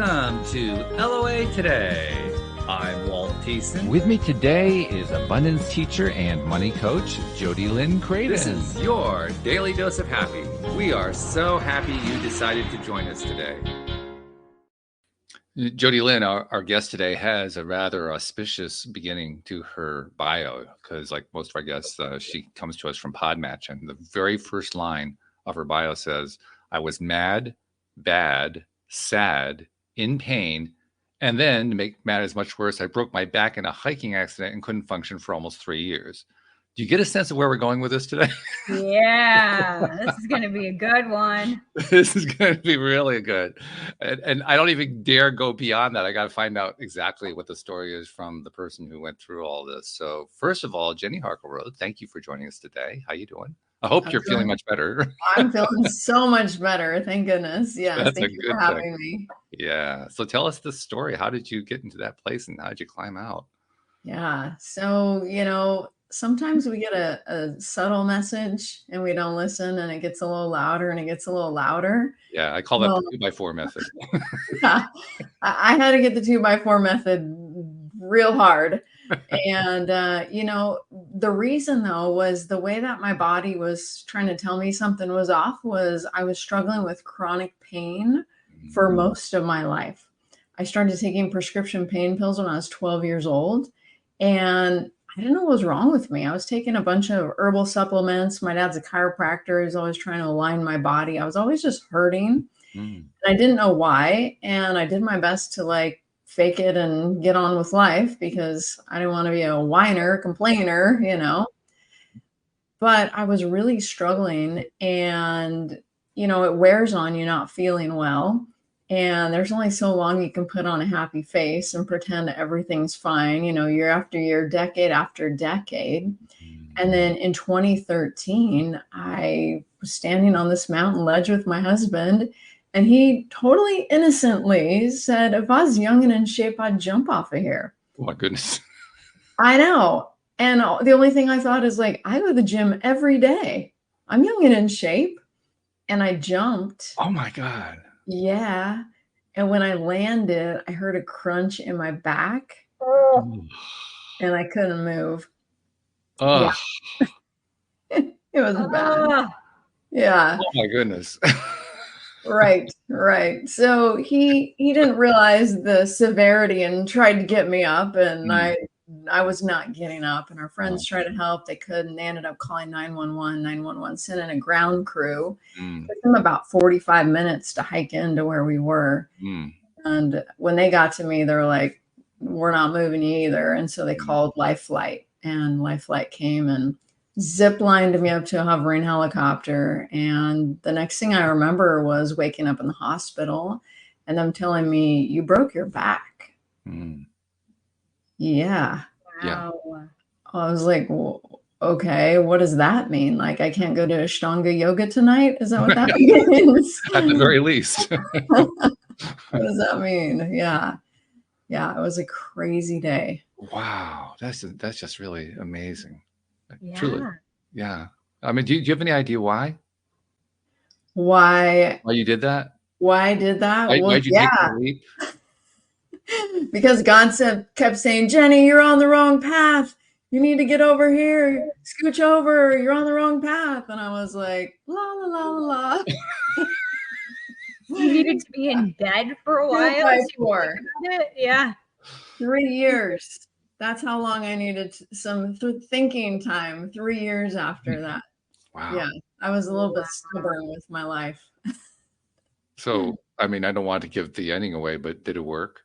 Welcome to LOA Today. I'm Walt Thiessen. With me today is abundance teacher and money coach, Jodi Lynn Crave. This is your daily dose of happy. We are so happy you decided to join us today. Jodi Lynn, our guest today, has a rather auspicious beginning to her bio because, like most of our guests, she comes to us from Podmatch, and the very first line of her bio says, "I was mad, bad, sad, in pain, and then, to make matters much worse, I broke my back in a hiking accident and couldn't function for almost 3 years." Do you get a sense of where we're going with this today? Yeah, this is going to be a good one. This is going to be really good. And I don't even dare go beyond that. I got to find out exactly what the story is from the person who went through all this. So first of all, Jenny Harkleroad, thank you for joining us today. How you doing? I hope you're feeling much better. I'm feeling so much better. Thank goodness. Yeah. That's thank you for having me. Yeah. So tell us the story. How did you get into that place and how did you climb out? Yeah. So, sometimes we get a subtle message and we don't listen, and it gets a little louder and it gets a little louder. Yeah. I call that the 2x4 method. Yeah, I had to get the 2x4 method real hard. And, the reason though was the way that my body was trying to tell me something was off was I was struggling with chronic pain for most of my life. I started taking prescription pain pills when I was 12 years old, and I didn't know what was wrong with me. I was taking a bunch of herbal supplements. My dad's a chiropractor. He was always trying to align my body. I was always just hurting. And I didn't know why. And I did my best to fake it and get on with life because I didn't want to be a whiner, complainer, But I was really struggling, and, it wears on you not feeling well. And there's only so long you can put on a happy face and pretend everything's fine, year after year, decade after decade. And then in 2013, I was standing on this mountain ledge with my husband, and he totally innocently said, "If I was young and in shape, I'd jump off of here." Oh my goodness. I know. And the only thing I thought is I go to the gym every day. I'm young and in shape. And I jumped. Oh my God. Yeah. And when I landed, I heard a crunch in my back and I couldn't move. Oh, yeah. It was bad. Yeah. Oh my goodness. Right. So he didn't realize the severity and tried to get me up, and I was not getting up, and our friends tried to help. They couldn't. They ended up calling 911. 911 sent in a ground crew. It took them about 45 minutes to hike into where we were. And when they got to me, they were like, "We're not moving you either." And so they called Life Flight, and Life Flight came and zip lined me up to a hovering helicopter. And the next thing I remember was waking up in the hospital and them telling me, "You broke your back." Yeah. Wow. I was like, well, okay, what does that mean? I can't go to Ashtanga yoga tonight? Is that what that means? At the very least. What does that mean? Yeah. It was a crazy day. Wow. That's just really amazing. Yeah. Truly. Yeah. I mean, do you have any idea why? Why you did that? Why I did that? Why'd you take the leap? Because God kept saying, "Jenny, you're on the wrong path. You need to get over here. Scooch over. You're on the wrong path." And I was like, la, la, la, la, la. You needed to be in bed for a while. 2x4. Yeah. 3 years. That's how long I needed some thinking time. 3 years after that. Wow. Yeah. I was a little bit stubborn with my life. So, I mean, I don't want to give the ending away, but did it work?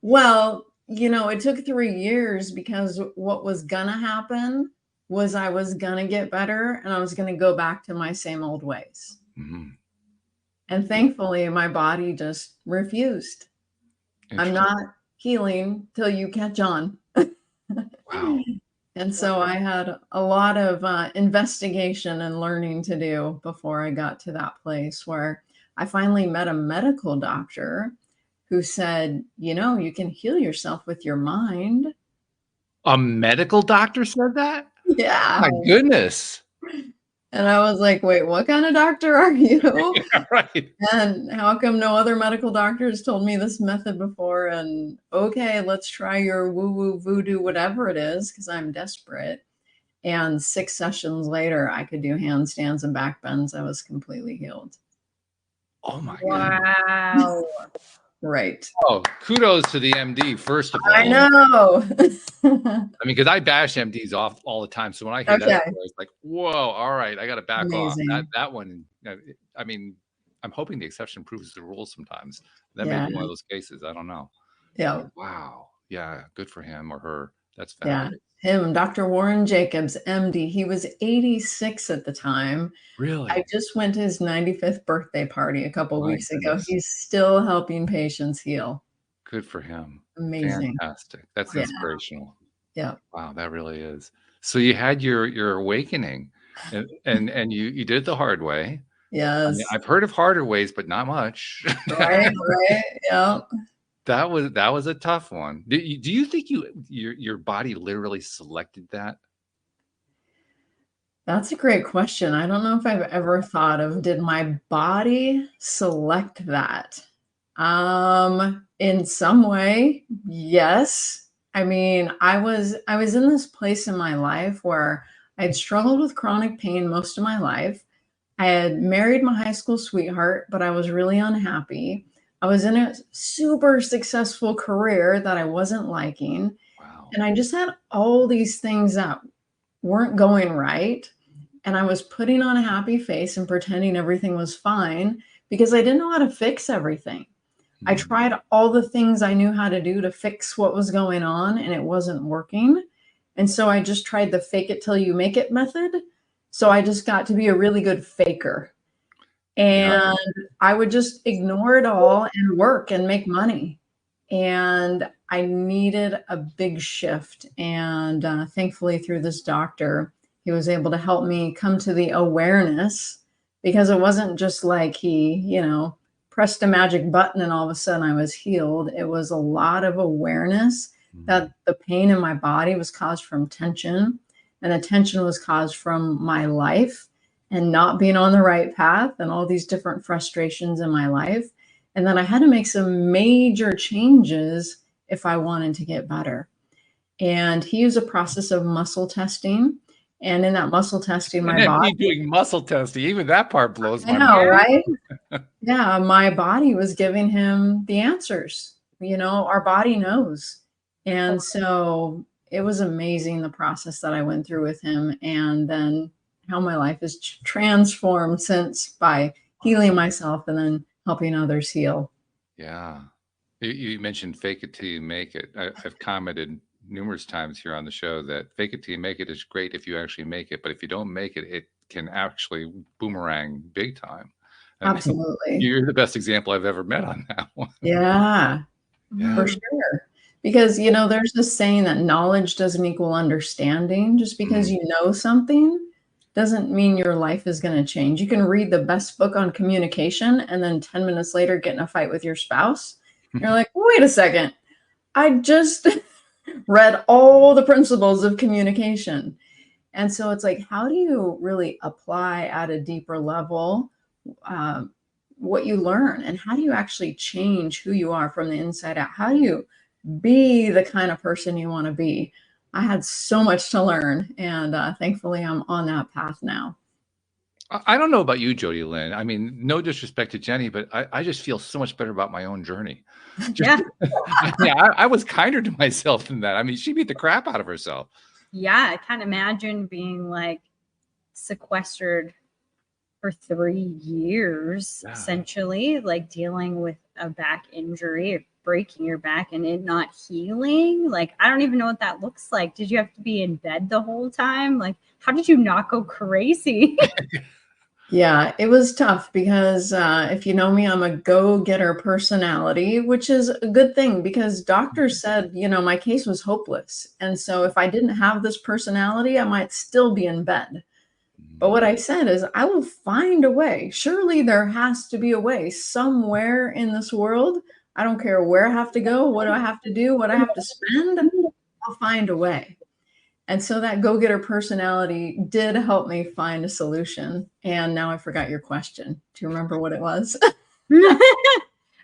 Well, it took 3 years because what was going to happen was I was going to get better and I was going to go back to my same old ways. And thankfully, my body just refused. I'm not healing till you catch on. Wow. And so I had a lot of investigation and learning to do before I got to that place where I finally met a medical doctor who said, you can heal yourself with your mind. A medical doctor said that? Yeah. My goodness. And I was like, wait, what kind of doctor are you? Right. And how come no other medical doctors told me this method before? And okay, let's try your woo-woo voodoo, whatever it is, because I'm desperate. And 6 sessions later, I could do handstands and back bends. I was completely healed. Oh my God. Wow. Right. Oh, kudos to the MD, first of all. I know. I mean, because I bash MDs off all the time. So when I hear that Okay. story, it's like, whoa, all right, I got to back off. Amazing. That one, I mean, I'm hoping the exception proves the rule sometimes. That may Yeah. be one of those cases. I don't know. Yeah. Wow. Yeah. Good for him or her. That's Yeah. fabulous. Him, Dr. Warren Jacobs, MD. He was 86 at the time. Really? I just went to his 95th birthday party a couple My weeks ago. goodness. He's still helping patients heal. Good for him. Amazing. Fantastic. That's Yeah. inspirational. Yeah. Wow, that really is. So you had your awakening, and you did it the hard way. I Yes. mean, I've heard of harder ways, but not much. Right. Right. Yeah. That was a tough one. Do you think your body literally selected that? That's a great question. I don't know if I've ever thought of, did my body select that? In some way, yes. I mean, I was in this place in my life where I'd struggled with chronic pain most of my life. I had married my high school sweetheart, but I was really unhappy. I was in a super successful career that I wasn't liking. Wow. And I just had all these things that weren't going right. And I was putting on a happy face and pretending everything was fine because I didn't know how to fix everything. I tried all the things I knew how to do to fix what was going on, and it wasn't working. And so I just tried the fake it till you make it method. So I just got to be a really good faker. And I would just ignore it all and work and make money. And I needed a big shift. And thankfully, through this doctor, he was able to help me come to the awareness, because it wasn't just like he, pressed a magic button and all of a sudden I was healed. It was a lot of awareness that the pain in my body was caused from tension, and the tension was caused from my life and not being on the right path and all these different frustrations in my life. And then I had to make some major changes if I wanted to get better. And he used a process of muscle testing. And in that muscle testing, my body doing muscle testing, even that part blows my I know, mind. right? Yeah, my body was giving him the answers. Our body knows. And so it was amazing, the process that I went through with him, and then how my life has transformed since by healing myself and then helping others heal. Yeah. You mentioned fake it till you make it. I've commented numerous times here on the show that fake it till you make it is great if you actually make it, but if you don't make it, it can actually boomerang big time. And Absolutely. you're the best example I've ever met on that one. Yeah, Yeah. for sure. Because, there's this saying that knowledge doesn't equal understanding. Just because you know something doesn't mean your life is going to change. You can read the best book on communication and then 10 minutes later get in a fight with your spouse. You're like, wait a second. I just read all the principles of communication. And so it's like, how do you really apply at a deeper level what you learn? And how do you actually change who you are from the inside out? How do you be the kind of person you want to be? I had so much to learn, and thankfully I'm on that path now. I don't know about you, Jodi Lynn. I mean, no disrespect to Jenny, but I just feel so much better about my own journey. Yeah. I was kinder to myself than that. I mean, she beat the crap out of herself. Yeah, I can't imagine being like sequestered for 3 years, essentially, like dealing with a back injury, breaking your back and it not healing. Like, I don't even know what that looks like. Did you have to be in bed the whole time? Like, how did you not go crazy? Yeah, it was tough because if you know me, I'm a go-getter personality, which is a good thing because doctors said, my case was hopeless. And so if I didn't have this personality, I might still be in bed. But what I said is, I will find a way. Surely there has to be a way somewhere in this world. I don't care where I have to go, what do I have to do, what I have to spend. I'll find a way. And so that go-getter personality did help me find a solution. And now I forgot your question. Do you remember what it was?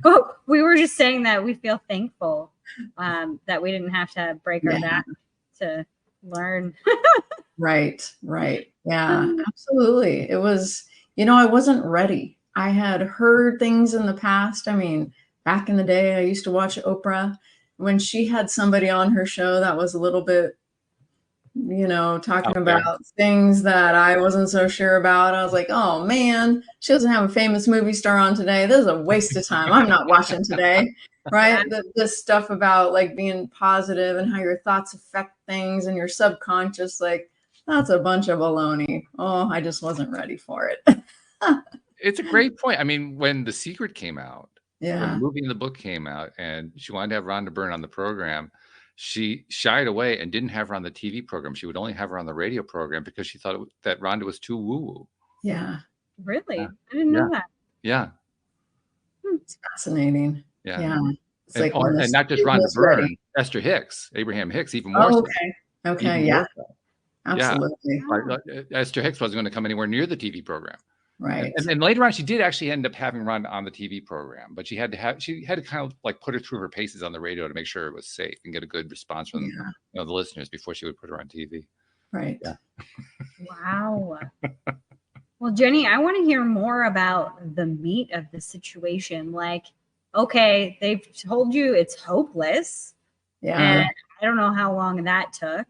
Well, we were just saying that we feel thankful that we didn't have to break our back to learn. Right. Yeah, absolutely. It was, I wasn't ready. I had heard things in the past. I mean, back in the day, I used to watch Oprah. When she had somebody on her show that was a little bit, talking about things that I wasn't so sure about. I was like, oh man, she doesn't have a famous movie star on today. This is a waste of time. I'm not watching today. Right. This stuff about like being positive and how your thoughts affect things and your subconscious, like that's a bunch of baloney. Oh, I just wasn't ready for it. It's a great point. I mean, when The Secret came out, when Yeah. the movie and the book came out, and she wanted to have Rhonda Byrne on the program, she shied away and didn't have her on the TV program. She would only have her on the radio program because she thought that Rhonda was too woo-woo. Yeah. Really? Yeah. I didn't know that. Yeah. It's fascinating. Yeah. It's And, like when and this not just kid Rhonda was Byrne, ready. Esther Hicks, Abraham Hicks, even more Oh, so. okay. Okay. Even Yeah. more so. Absolutely. Like, Esther Hicks wasn't going to come anywhere near the TV program. Right. And then later on, she did actually end up having Rhonda on the TV program, but she had to kind of like put her through her paces on the radio to make sure it was safe and get a good response from the listeners before she would put her on TV. Right. Yeah. Wow. Well, Jenny, I want to hear more about the meat of the situation. Like, okay, they've told you it's hopeless. Yeah. And I don't know how long that took.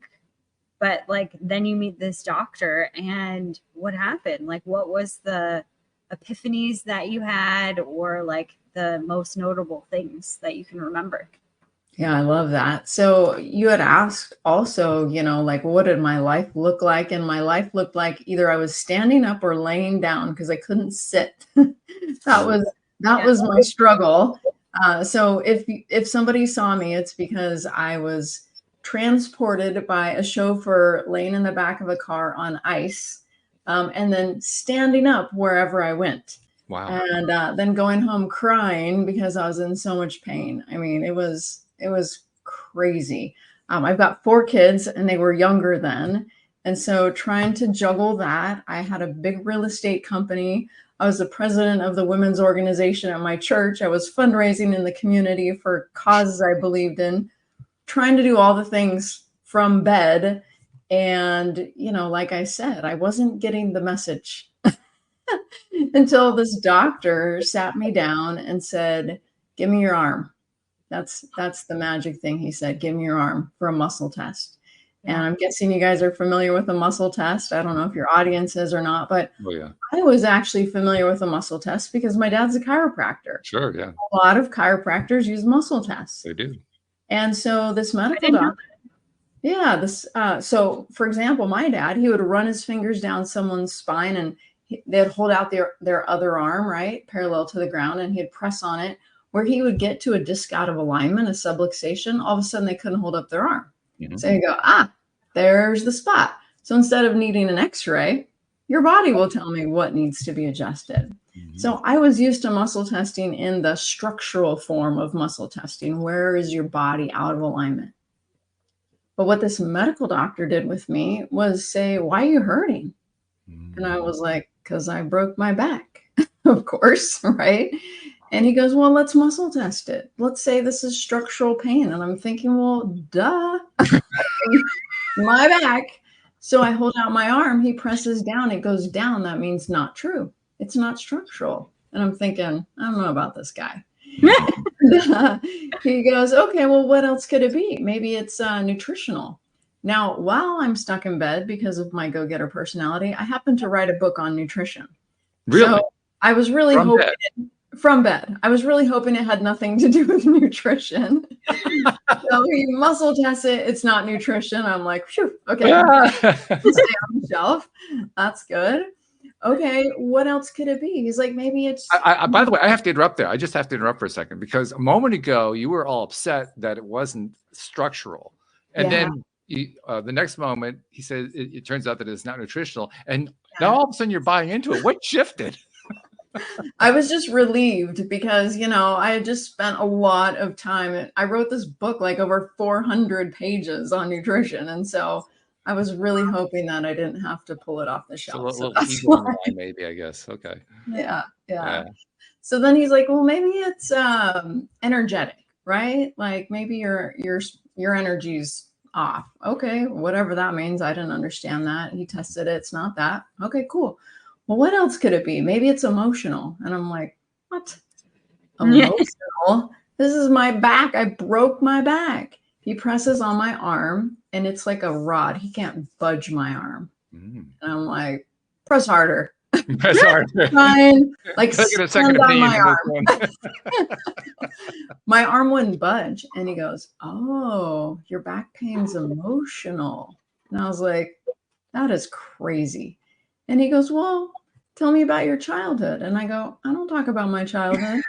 But like, then you meet this doctor, and what happened? Like, what was the epiphanies that you had, or like the most notable things that you can remember? Yeah, I love that. So you had asked also, like, what did my life look like? And my life looked like either I was standing up or laying down because I couldn't sit. that was my struggle. So if somebody saw me, it's because I was transported by a chauffeur laying in the back of a car on ice, and then standing up wherever I went. Wow. And then going home crying because I was in so much pain. I mean, it was crazy. I've got 4 kids and they were younger then. And so trying to juggle that, I had a big real estate company. I was the president of the women's organization at my church. I was fundraising in the community for causes I believed in, trying to do all the things from bed. And, like I said, I wasn't getting the message until this doctor sat me down and said, give me your arm. That's the magic thing. He said, give me your arm for a muscle test. And I'm guessing you guys are familiar with a muscle test. I don't know if your audience is or not, but I was actually familiar with a muscle test because my dad's a chiropractor. Sure, yeah. A lot of chiropractors use muscle tests. They do. And so this medical doctor, so for example, my dad, he would run his fingers down someone's spine and they'd hold out their other arm, right, parallel to the ground, and he'd press on it. Where he would get to a disc out of alignment, a subluxation, all of a sudden they couldn't hold up their arm. Mm-hmm. So you go, there's the spot. So instead of needing an x-ray, your body will tell me what needs to be adjusted. Mm-hmm. So I was used to muscle testing in the structural form of muscle testing. Where is your body out of alignment? But what this medical doctor did with me was say, why are you hurting? Mm-hmm. And I was like, because I broke my back, of course, right? And he goes, well, let's muscle test it. Let's say this is structural pain. And I'm thinking, well, duh, my back. So I hold out my arm. He presses down. It goes down. That means not true. It's not structural. And I'm thinking, I don't know about this guy. He goes, okay, well, what else could it be? Maybe it's nutritional. Now, while I'm stuck in bed because of my go-getter personality, I happen to write a book on nutrition. Really? So I was really hoping... From bed. I was really hoping it had nothing to do with nutrition. So he muscle tests it. It's not nutrition. I'm like, phew, okay. Stay on the shelf. That's good. Okay, what else could it be? He's like, maybe it's... by the way, I have to interrupt there. I just have to interrupt for a second because a moment ago, you were all upset that it wasn't structural. And then the next moment, he said, it turns out that it's not nutritional. And now all of a sudden you're buying into it. What shifted? I was just relieved because, I had just spent a lot of time. I wrote this book, like over 400 pages on nutrition. And so I was really hoping that I didn't have to pull it off the So a shelf. So little that's ego in why. line, maybe, I guess. Okay. Yeah. Yeah. So then he's like, well, maybe it's energetic, right? Like maybe your energy's off. Okay, whatever that means. I didn't understand that. He tested it. It's not that. Okay, cool. Well, what else could it be? Maybe it's emotional. And I'm like, what? Emotional? This is my back. I broke my back. He presses on my arm and it's like a rod. He can't budge my arm. And I'm like, press harder. Press harder. Fine. Like, Look at a second stand on opinion my for arm. this one. My arm wouldn't budge. And he goes, oh, your back pain's emotional. And I was like, that is crazy. And he goes, well, tell me about your childhood. And I go, I don't talk about my childhood.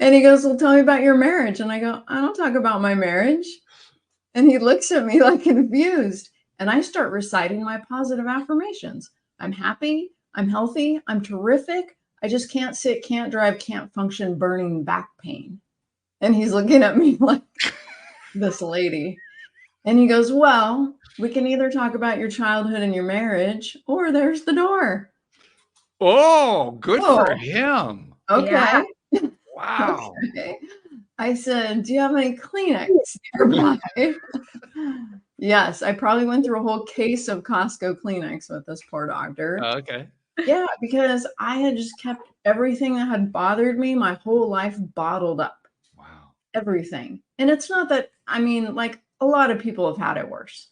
And he goes, well, tell me about your marriage. And I go, I don't talk about my marriage. And he looks at me like confused. And I start reciting my positive affirmations. I'm happy. I'm healthy. I'm terrific. I just can't sit, can't drive, can't function, burning back pain. And he's looking at me like this lady. And he goes, well, we can either talk about your childhood and your marriage, or there's the door. Oh, good for him. Okay. Yeah. Wow. Okay. I said, do you have any Kleenex nearby? Yes, I probably went through a whole case of Costco Kleenex with this poor doctor. Okay. Yeah, because I had just kept everything that had bothered me my whole life bottled up. Wow. Everything. And it's not that, I mean, like a lot of people have had it worse.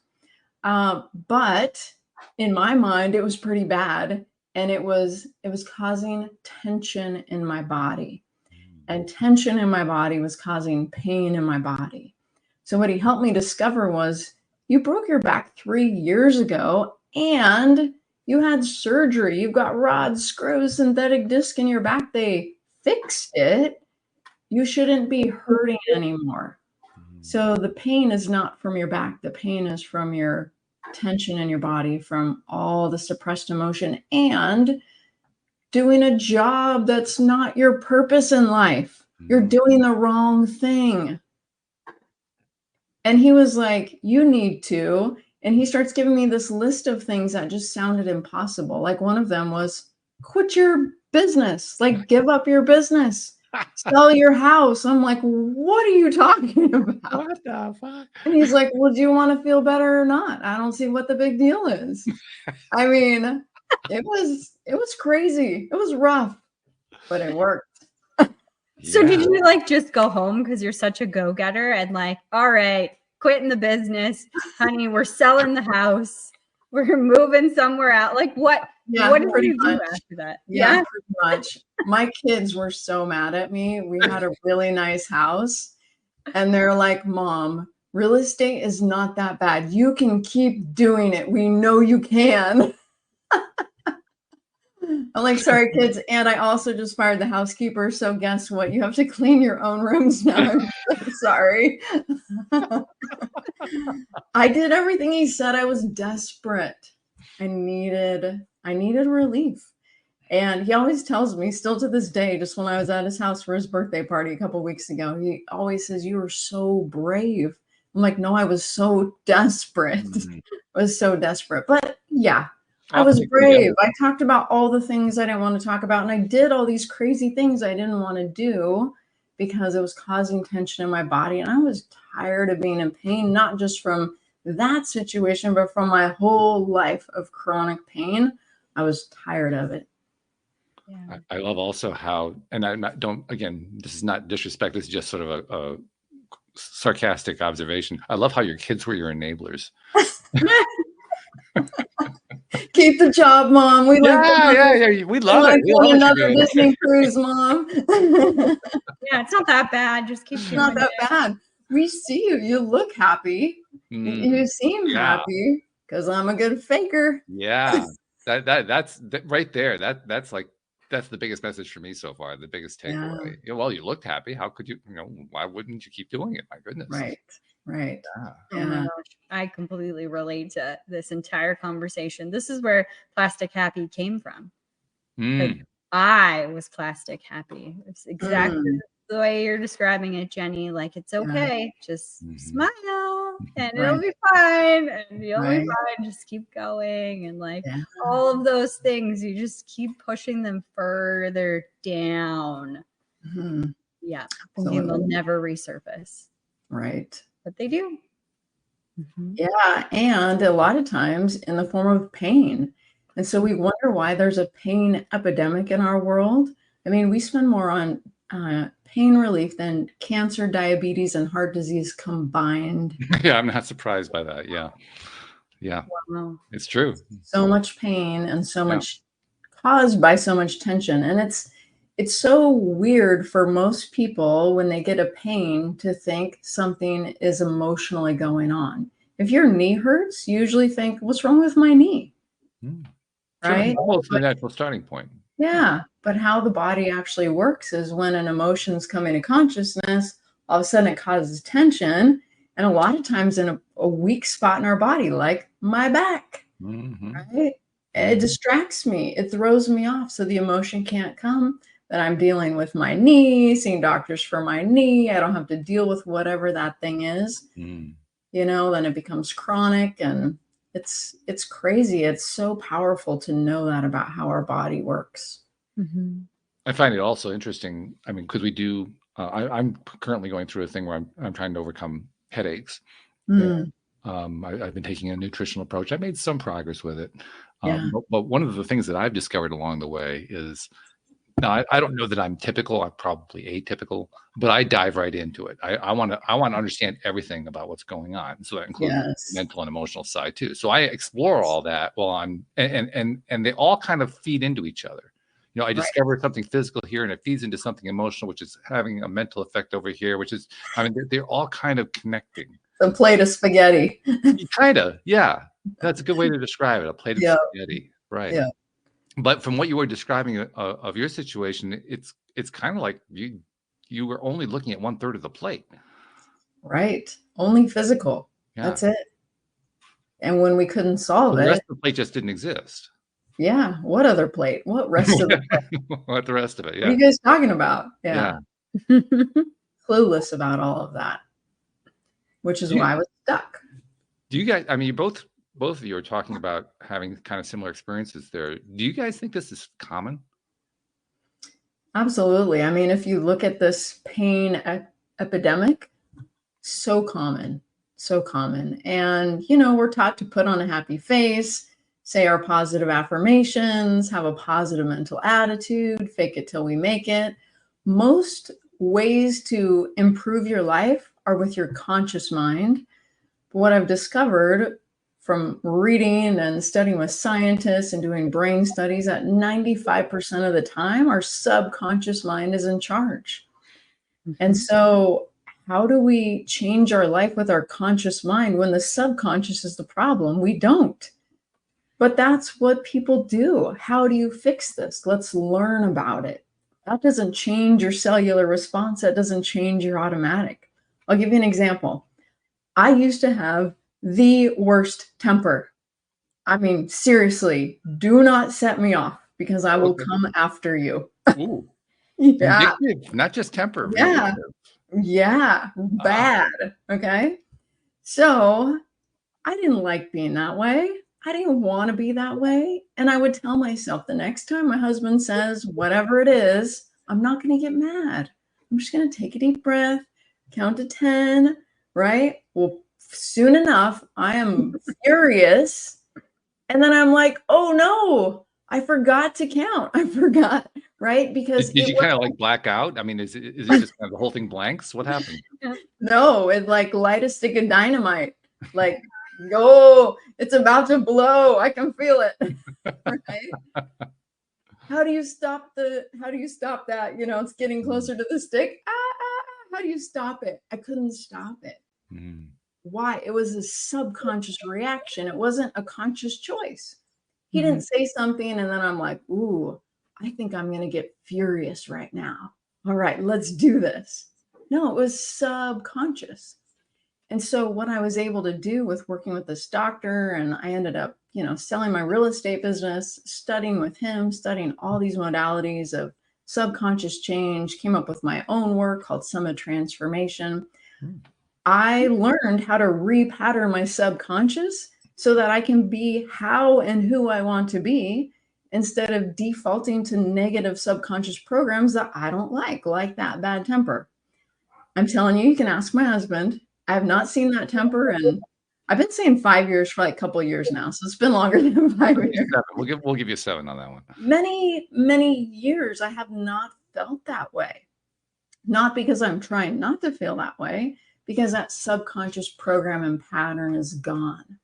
But in my mind, it was pretty bad. And it was causing tension in my body. And tension in my body was causing pain in my body. So what he helped me discover was, you broke your back 3 years ago and you had surgery. You've got rods, screws, synthetic disc in your back. They fixed it. You shouldn't be hurting anymore. So the pain is not from your back. The pain is from your tension in your body, from all the suppressed emotion and doing a job that's not your purpose in life. You're doing the wrong thing. And he was like, you need to. And he starts giving me this list of things that just sounded impossible. Like one of them was, quit your business, like give up your business, sell your house. I'm like, what are you talking about? What the fuck? And he's like, well, do you want to feel better or not? I don't see what the big deal is. I mean, it was crazy. It was rough, but it worked. So did you like just go home because you're such a go-getter and like, all right, quitting the business, honey, we're selling the house, we're moving somewhere out. Like what? Yeah, what did pretty you much. do after that? Yeah, pretty much. My kids were so mad at me. We had a really nice house, and they're like, Mom, real estate is not that bad. You can keep doing it. We know you can. I'm like, sorry, kids. And I also just fired the housekeeper. So guess what? You have to clean your own rooms now. I'm so sorry. I did everything he said. I was desperate. I needed relief. And he always tells me, still to this day, just when I was at his house for his birthday party a couple of weeks ago, he always says, you were so brave. I'm like, no, I was so desperate. I was so desperate. But yeah, I was brave. I talked about all the things I didn't want to talk about. And I did all these crazy things I didn't want to do because it was causing tension in my body. And I was tired of being in pain, not just from that situation, but from my whole life of chronic pain. I was tired of it. Yeah. I love also how, and again, this is not disrespect. This is just sort of a sarcastic observation. I love how your kids were your enablers. Keep the job, Mom. We love it. We love it. We love another Disney cruise, Mom. Yeah, it's not that bad. Just keep doing not that it. bad. We see you. You look happy. You seem happy because I'm a good faker. Yeah, that's right there. That's the biggest message for me so far. The biggest takeaway. Yeah. Well, you looked happy. How could you? Why wouldn't you keep doing it? My goodness. Right. Oh my gosh, I completely relate to this entire conversation. This is where plastic happy came from. Like, I was plastic happy. It's exactly the way you're describing it, Jenny. Like, it's okay. Just smile. and Right. it'll be fine, and you'll Right. be fine. Just keep going, and like Yeah. all of those things, you just keep pushing them further down. Mhm. Yeah, thinking they'll never resurface, Right. but they do. Mm-hmm. Yeah, and a lot of times in the form of pain. And so we wonder why there's a pain epidemic in our world. I mean, we spend more on pain relief than cancer, diabetes, and heart disease combined. Yeah, I'm not surprised by that. Yeah. Yeah. Wow. It's true. So much pain and so much caused by so much tension. And it's so weird for most people when they get a pain to think something is emotionally going on. If your knee hurts, you usually think, what's wrong with my knee? Right? Almost the natural starting point. Yeah. But how the body actually works is when an emotion's come into consciousness, all of a sudden it causes tension. And a lot of times in a weak spot in our body, like my back, right? It distracts me. It throws me off. So the emotion can't come. That I'm dealing with my knee, seeing doctors for my knee. I don't have to deal with whatever that thing is. You know, then it becomes chronic, and it's crazy. It's so powerful to know that about how our body works. Mm-hmm. I find it also interesting. I mean, because we do. I'm currently going through a thing where I'm trying to overcome headaches. I've been taking a nutritional approach. I made some progress with it, but one of the things that I've discovered along the way is. Now, I don't know that I'm typical. I'm probably atypical, but I dive right into it. I want to understand everything about what's going on. So that includes the mental and emotional side too. So I explore all that while I'm and they all kind of feed into each other. You know, I discover something physical here and it feeds into something emotional, which is having a mental effect over here, which is, I mean, they're all kind of connecting. A plate of spaghetti. Kind of, yeah. That's a good way to describe it. A plate of spaghetti, right? Yeah. But from what you were describing of your situation, it's kind of like you were only looking at 1/3 of the plate. Right. Only physical. Yeah. That's it. And when we couldn't solve the rest it. of the plate just didn't exist. Yeah. What other plate? What rest of the plate? What the rest of it? Yeah. What are you guys talking about? Yeah. Yeah. Clueless about all of that, which is why I was stuck. Do you guys, I mean, both of you are talking about having kind of similar experiences there. Do you guys think this is common? Absolutely. I mean, if you look at this pain epidemic, so common, so common. And, you know, we're taught to put on a happy face, say our positive affirmations, have a positive mental attitude, fake it till we make it. Most ways to improve your life are with your conscious mind. But what I've discovered from reading and studying with scientists and doing brain studies, that 95% of the time, our subconscious mind is in charge. And so how do we change our life with our conscious mind when the subconscious is the problem? We don't. But that's what people do. How do you fix this? Let's learn about it. That doesn't change your cellular response. That doesn't change your automatic. I'll give you an example. I used to have the worst temper. I mean, seriously, do not set me off because I will come after you. Ooh. Yeah. Vindictive, not just temper. Yeah. Yeah. Bad. Okay. So I didn't like being that way. I didn't want to be that way. And I would tell myself the next time my husband says whatever it is, I'm not going to get mad. I'm just going to take a deep breath, count to 10, right? Well, soon enough, I am furious. And then I'm like, oh no, I forgot to count. I forgot, right? Because did you kind of like black out? I mean, is it just kind of the whole thing blanks? What happened? No, it like light a stick of dynamite. Like, oh, it's about to blow. I can feel it. Right? How do you stop that? You know, it's getting closer to the stick. How do you stop it? I couldn't stop it. Why? It was a subconscious reaction. It wasn't a conscious choice. He didn't say something and then I'm like, ooh, I think I'm going to get furious right now. All right, let's do this. No, it was subconscious. And so what I was able to do with working with this doctor, and I ended up, you know, selling my real estate business, studying with him, studying all these modalities of subconscious change, came up with my own work called Summit Transformation. I learned how to repattern my subconscious so that I can be how and who I want to be instead of defaulting to negative subconscious programs that I don't like that bad temper. I'm telling you, you can ask my husband. I have not seen that temper, and I've been saying 5 years for like a couple of years now, so it's been longer than 5 years. We'll give you 7 on that one. Many years I have not felt that way. Not because I'm trying not to feel that way, because that subconscious program and pattern is gone.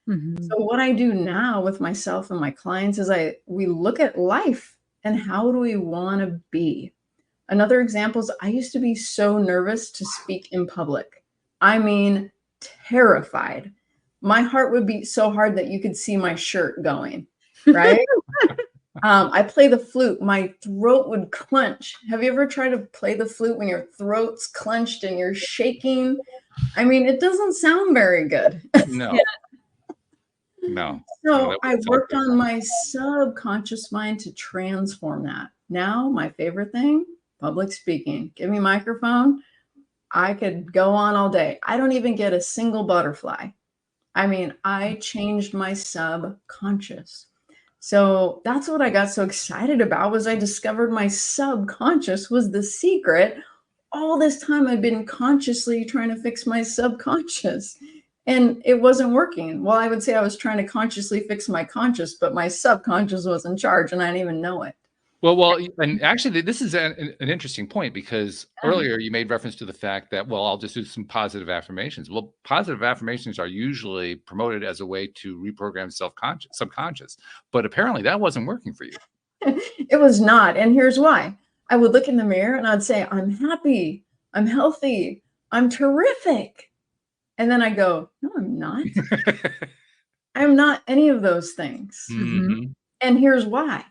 Mm-hmm. So what I do now with myself and my clients is we look at life and how do we want to be. Another example is I used to be so nervous to speak in public. I mean, terrified. My heart would beat so hard that you could see my shirt going, right? I play the flute. My throat would clench. Have you ever tried to play the flute when your throat's clenched and you're shaking? I mean, it doesn't sound very good. No. No. So I worked on my subconscious mind to transform that. Now, my favorite thing, public speaking. Give me a microphone. I could go on all day. I don't even get a single butterfly. I mean, I changed my subconscious. So that's what I got so excited about, was I discovered my subconscious was the secret. All this time I'd been consciously trying to fix my subconscious, and it wasn't working. Well, I would say I was trying to consciously fix my conscious, but my subconscious was in charge and I didn't even know it. Well, and actually, this is an interesting point, because earlier you made reference to the fact that, well, I'll just do some positive affirmations. Well, positive affirmations are usually promoted as a way to reprogram subconscious, but apparently that wasn't working for you. It was not, and here's why. I would look in the mirror and I'd say, I'm happy, I'm healthy, I'm terrific. And then I go, no, I'm not. I'm not any of those things. Mm-hmm. And here's why.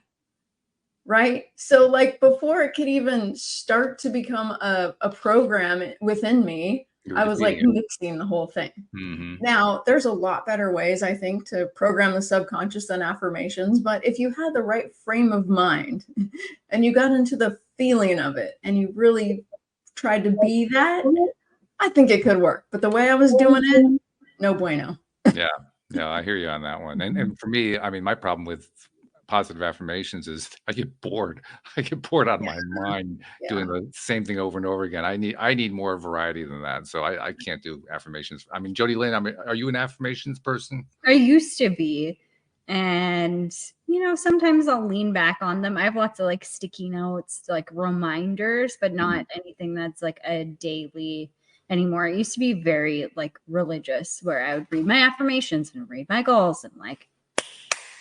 Right? So like before it could even start to become a program within me, I was like mixing the whole thing. Mm-hmm. Now, there's a lot better ways, I think, to program the subconscious than affirmations. But if you had the right frame of mind and you got into the feeling of it and you really tried to be that, I think it could work. But the way I was doing it, no bueno. Yeah, I hear you on that one. And for me, I mean, my problem with positive affirmations is I get bored. I get bored out of my mind doing the same thing over and over again. I need more variety than that. So I can't do affirmations. I mean, Jodi Lynn, are you an affirmations person? I used to be. And, sometimes I'll lean back on them. I have lots of like sticky notes, like reminders, but not anything that's like a daily anymore. I used to be very like religious, where I would read my affirmations and read my goals and like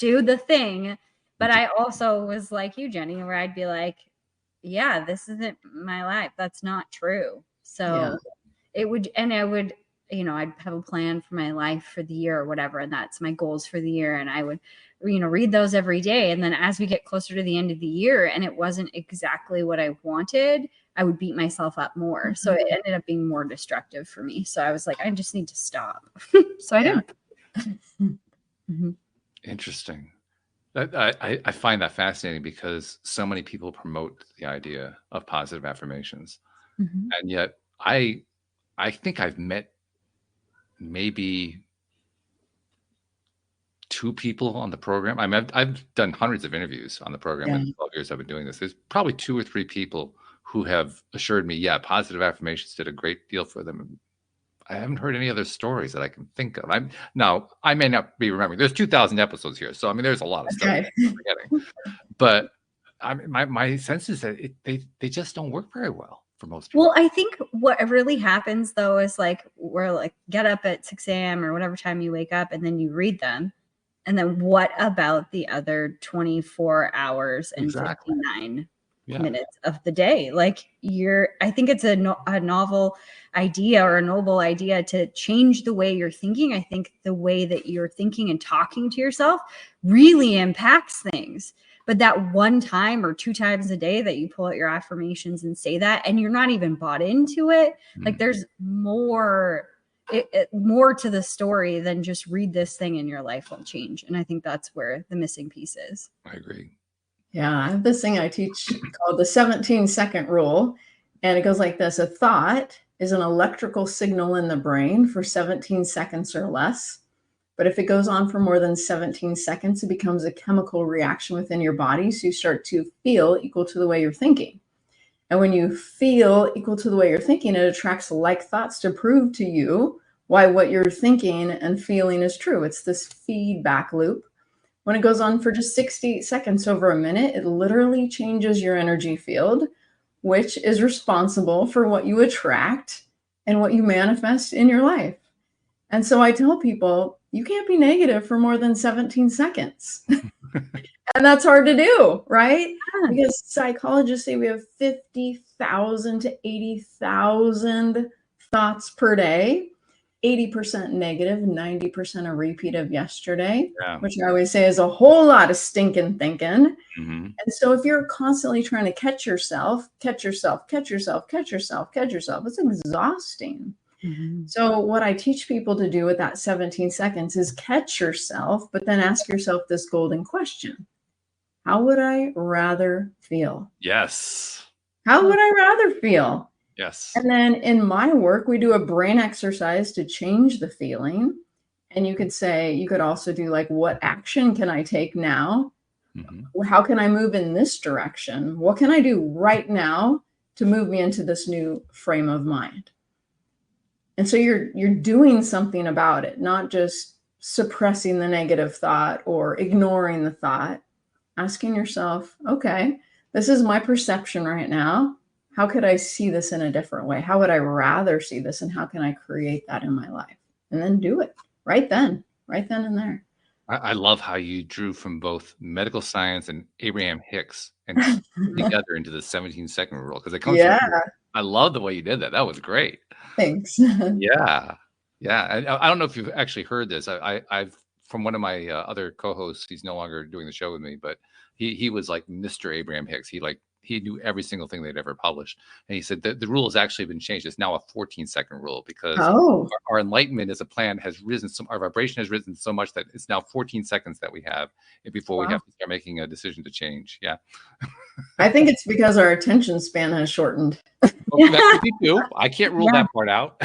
do the thing. But I also was like you, Jenny, where I'd be like, yeah, this isn't my life. That's not true. So I would, I'd have a plan for my life for the year or whatever. And that's my goals for the year. And I would, read those every day. And then as we get closer to the end of the year and it wasn't exactly what I wanted, I would beat myself up more. Mm-hmm. So it ended up being more destructive for me. So I was like, I just need to stop. So I didn't. Mm-hmm. Interesting. I find that fascinating, because so many people promote the idea of positive affirmations. Mm-hmm. And yet I think I've met maybe 2 people on the program. I mean, I've done hundreds of interviews on the program in the 12 years I've been doing this. There's probably 2 or 3 people who have assured me, positive affirmations did a great deal for them. I haven't heard any other stories that I can think of. I may not be remembering. There's 2,000 episodes here, so I mean, there's a lot of stuff I'm forgetting. But I mean, my sense is that they just don't work very well for most people. Well, I think what really happens though is like we're like get up at 6 a.m. or whatever time you wake up, and then you read them, and then what about the other 24 hours and 59 minutes of the day? Like I think it's a novel idea or a noble idea to change the way you're thinking. I think the way that you're thinking and talking to yourself really impacts things. But that one time or 2 times a day that you pull out your affirmations and say that, and you're not even bought into it, like there's more to the story than just read this thing and your life will change. And I think that's where the missing piece is. I agree. Yeah, I have this thing I teach called the 17-second rule. And it goes like this: a thought is an electrical signal in the brain for 17 seconds or less. But if it goes on for more than 17 seconds, it becomes a chemical reaction within your body. So you start to feel equal to the way you're thinking. And when you feel equal to the way you're thinking, it attracts like thoughts to prove to you why what you're thinking and feeling is true. It's this feedback loop. When it goes on for just 60 seconds over a minute, it literally changes your energy field, which is responsible for what you attract and what you manifest in your life. And so I tell people, you can't be negative for more than 17 seconds. And that's hard to do, right? Because psychologists say we have 50,000 to 80,000 thoughts per day. 80% negative, 90% a repeat of yesterday, which I always say is a whole lot of stinking thinking. And so if you're constantly trying to catch yourself, it's exhausting. So what I teach people to do with that 17 seconds is catch yourself, but then ask yourself this golden question. How would I rather feel? Yes. How would I rather feel? Yes. And then in my work, we do a brain exercise to change the feeling. And you could say, you could also do like, what action can I take now? How can I move in this direction? What can I do right now to move me into this new frame of mind? And so you're doing something about it, not just suppressing the negative thought or ignoring the thought, asking yourself, okay, this is my perception right now. How could I see this in a different way? How would I rather see this? And how can I create that in my life? And then do it right then and there. I love how you drew from both medical science and Abraham Hicks and together into the 17-second rule, because it comes from, I love the way you did that. That was great. Thanks. Yeah. I don't know if you've actually heard this. I've from one of my other co-hosts. He's no longer doing the show with me, but he was like Mr. Abraham Hicks. He knew every single thing they'd ever published. And he said the rule has actually been changed. It's now a 14-second rule because our enlightenment as a plan has risen. Our vibration has risen so much that it's now 14 seconds that we have before we have to start making a decision to change. Yeah. I think it's because our attention span has shortened. Well, that could be too. I can't rule that part out.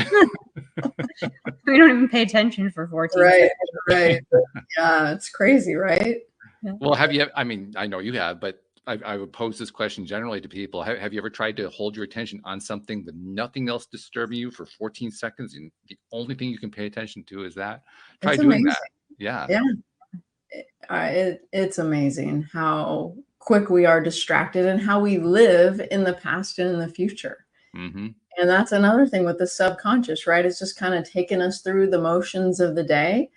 We don't even pay attention for 14 seconds. Right. Yeah, it's crazy, right? Well, have you, I mean, I know you have, but I would pose this question generally to people. Have you ever tried to hold your attention on something with nothing else disturbing you for 14 seconds? And the only thing you can pay attention to is that? Try doing that. Yeah. It's amazing how quick we are distracted and how we live in the past and in the future. And that's another thing with the subconscious, right? It's just kind of taking us through the motions of the day.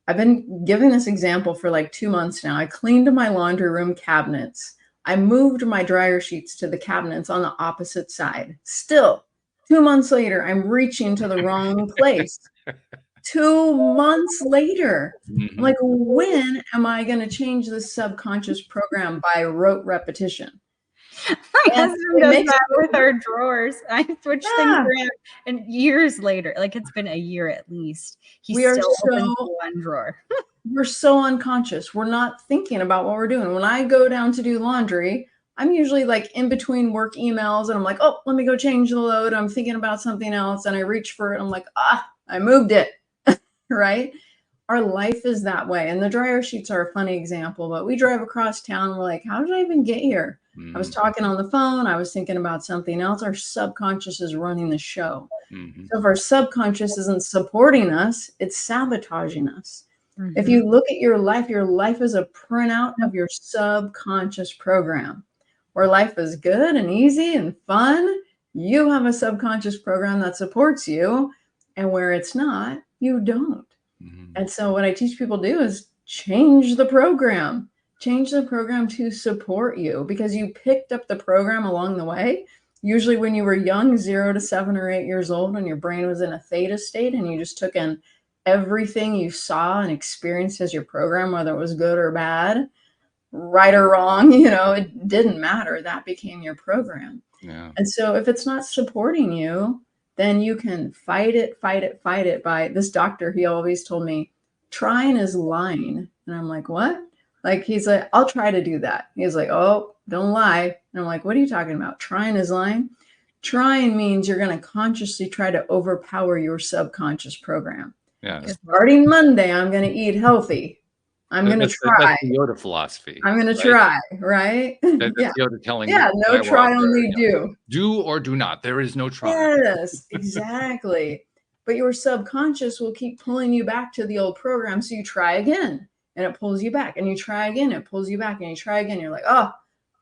I've been giving this example for like 2 months now. I cleaned my laundry room cabinets. I moved my dryer sheets to the cabinets on the opposite side. Still, 2 months later, I'm reaching to the wrong place. 2 months later, I'm like, when am I going to change this subconscious program by rote repetition? My husband does that with our drawers. I switch things around, and years later, like it's been a year at least, he still opens one drawer. We're so unconscious. We're not thinking about what we're doing. When I go down to do laundry, I'm usually like in between work emails, and I'm like, oh, let me go change the load. I'm thinking about something else, and I reach for it. I'm like, I moved it, right? Our life is that way. And the dryer sheets are a funny example, but we drive across town. And we're like, how did I even get here? I was talking on the phone. I was thinking about something else. Our subconscious is running the show. So if our subconscious isn't supporting us, it's sabotaging us. If you look at your life is a printout of your subconscious program. Where life is good and easy and fun, you have a subconscious program that supports you. And where it's not, you don't. And so what I teach people to do is change the program. Change the program to support you, because you picked up the program along the way. Usually when you were young, 0 to 7 or 8 years old, when your brain was in a theta state and you just took in everything you saw and experienced as your program, whether it was good or bad, right or wrong, it didn't matter. That became your program. And so if it's not supporting you, then you can fight it by this doctor. He always told me, trying is lying. And I'm like, what? Like, he's like, I'll try to do that. He's like, oh, don't lie. And I'm like, what are you talking about? Trying is lying. Trying means you're going to consciously try to overpower your subconscious program. Yeah. Starting Monday, I'm going to eat healthy. I'm going to try. That's the Yoda philosophy. I'm going to try, right? That's Yoda telling no try, only do. Do or do not. There is no try. Yes, exactly. But your subconscious will keep pulling you back to the old program. So you try again and it pulls you back, and you try again, it pulls you back, and you try again. You're like, oh,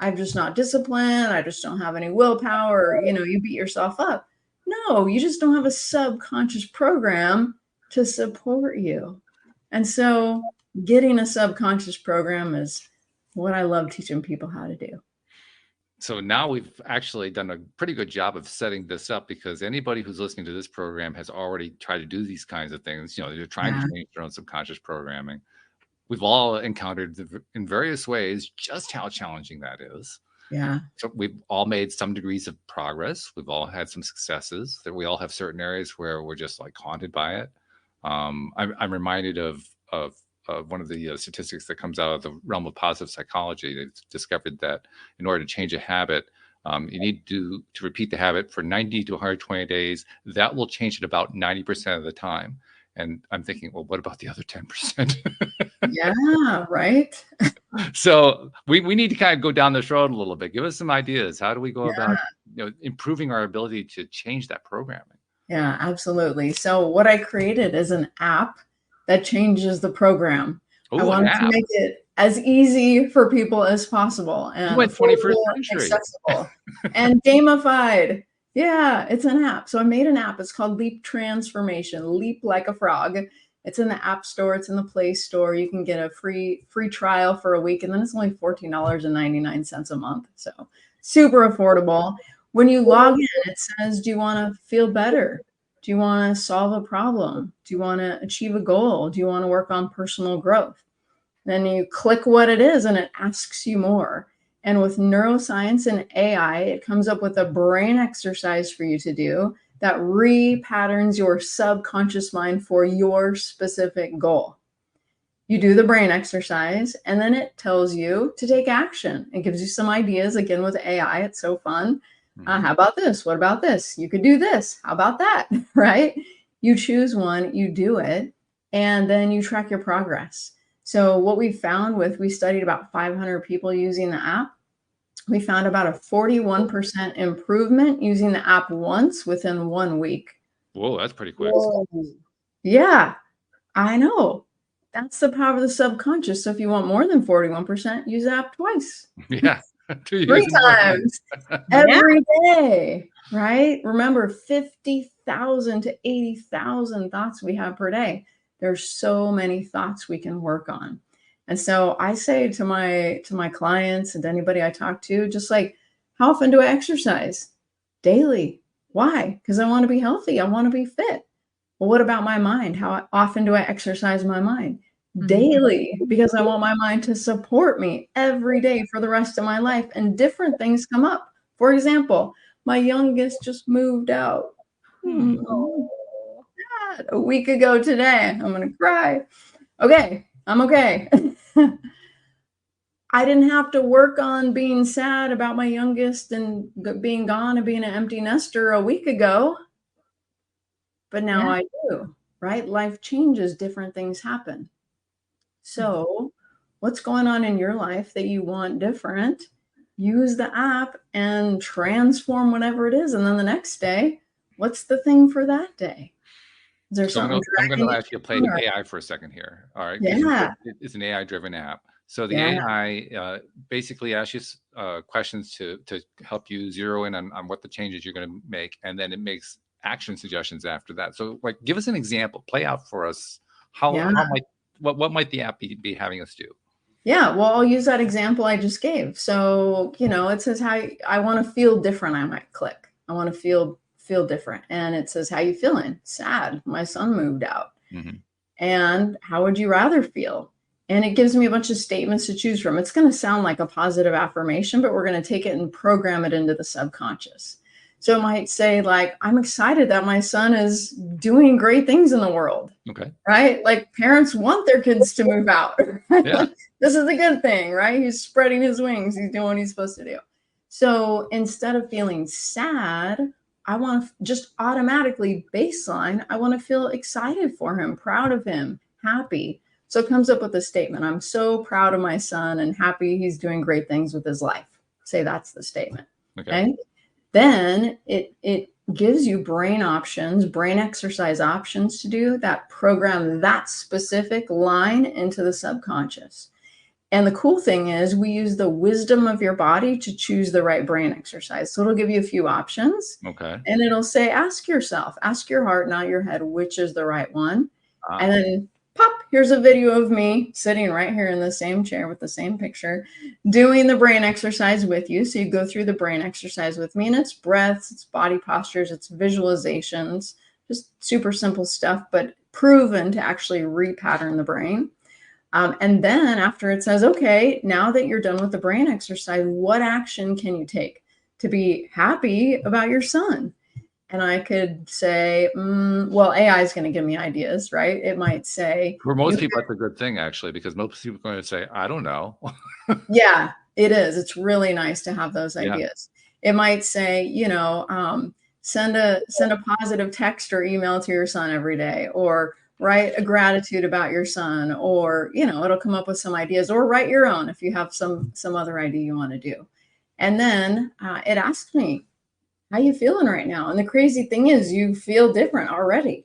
I'm just not disciplined. I just don't have any willpower. You know, you beat yourself up. No, you just don't have a subconscious program to support you. And so getting a subconscious program is what I love teaching people how to do. So now we've actually done a pretty good job of setting this up, because anybody who's listening to this program has already tried to do these kinds of things. You know, they're trying to change their own subconscious programming. We've all encountered in various ways just how challenging that is. Yeah. So we've all made some degrees of progress. We've all had some successes. That we all have certain areas where we're just like haunted by it. I'm reminded of one of the statistics that comes out of the realm of positive psychology. They've discovered that in order to change a habit, you need to repeat the habit for 90 to 120 days. That will change it about 90% of the time. And I'm thinking, well, what about the other 10%? Yeah, right. So we need to kind of go down this road a little bit. Give us some ideas. How do we go about improving our ability to change that programming? Yeah, absolutely. So what I created is an app that changes the program. I wanted to make it as easy for people as possible, and 21st century, accessible, and gamified. Yeah, it's an app. So I made an app. It's called Leap Transformation. Leap like a frog. It's in the App Store. It's in the Play Store. You can get a free trial for a week, and then it's only $14.99 a month. So super affordable. When you log in, it says, do you want to feel better? Do you want to solve a problem? Do you want to achieve a goal? Do you want to work on personal growth? Then you click what it is, and it asks you more. And with neuroscience and AI, it comes up with a brain exercise for you to do that repatterns your subconscious mind for your specific goal. You do the brain exercise, and then it tells you to take action. It gives you some ideas. Again, with AI, it's so fun. How about this? What about this? You could do this. How about that? Right? You choose one, you do it, and then you track your progress. So what we found we studied about 500 people using the app. We found about a 41% improvement using the app once within 1 week. Whoa, that's pretty quick. Whoa. Yeah, I know. That's the power of the subconscious. So if you want more than 41%, use the app twice. Yeah. 3 times every day, right? Remember, 50,000 to 80,000 thoughts we have per day. There's so many thoughts we can work on. And so I say to my clients and anybody I talk to, just like, how often do I exercise? Daily. Why? Because I want to be healthy. I want to be fit. Well, what about my mind? How often do I exercise my mind? Daily, because I want my mind to support me every day for the rest of my life. And different things come up. For example, my youngest just moved out. Oh, God, a week ago today. I'm going to cry. Okay, I'm okay. I didn't have to work on being sad about my youngest and being gone and being an empty nester a week ago. But now I do, right? Life changes, different things happen. So what's going on in your life that you want different? Use the app and transform whatever it is. And then the next day, what's the thing for that day? Is there something? I'm going to ask you to play AI for a second here. All right. Yeah. It's an AI driven app. So the AI basically asks you questions to help you zero in on what the changes you're going to make. And then it makes action suggestions after that. So like, give us an example, play out for us. What might the app be having us do? Yeah, well, I'll use that example I just gave. So, it says how I want to feel different. I might click. I want to feel different. And it says, how you feeling? Sad. My son moved out. Mm-hmm. And how would you rather feel? And it gives me a bunch of statements to choose from. It's going to sound like a positive affirmation, but we're going to take it and program it into the subconscious. So it might say, like, I'm excited that my son is doing great things in the world. Okay. Right? Like, parents want their kids to move out. Yeah. This is a good thing, right? He's spreading his wings. He's doing what he's supposed to do. So instead of feeling sad, I want to just automatically baseline. I want to feel excited for him, proud of him, happy. So it comes up with a statement. I'm so proud of my son and happy he's doing great things with his life. Say that's the statement. Okay. Then it gives you brain options, brain exercise options to do that program that specific line into the subconscious. And the cool thing is we use the wisdom of your body to choose the right brain exercise. So it'll give you a few options. Okay. And it'll say, ask yourself, ask your heart, not your head, which is the right one. And then pop, here's a video of me sitting right here in the same chair with the same picture, doing the brain exercise with you. So you go through the brain exercise with me, and it's breaths, it's body postures, it's visualizations, just super simple stuff, but proven to actually repattern the brain. And then after it says, okay, now that you're done with the brain exercise, what action can you take to be happy about your son? And I could say, well, AI is going to give me ideas, right? It might say. For most people, that's a good thing, actually, because most people are going to say, I don't know. Yeah, it is. It's really nice to have those ideas. It might say, send a positive text or email to your son every day, or write a gratitude about your son, or, it'll come up with some ideas, or write your own if you have some other idea you want to do. And then it asked me, how you feeling right now? And the crazy thing is you feel different already.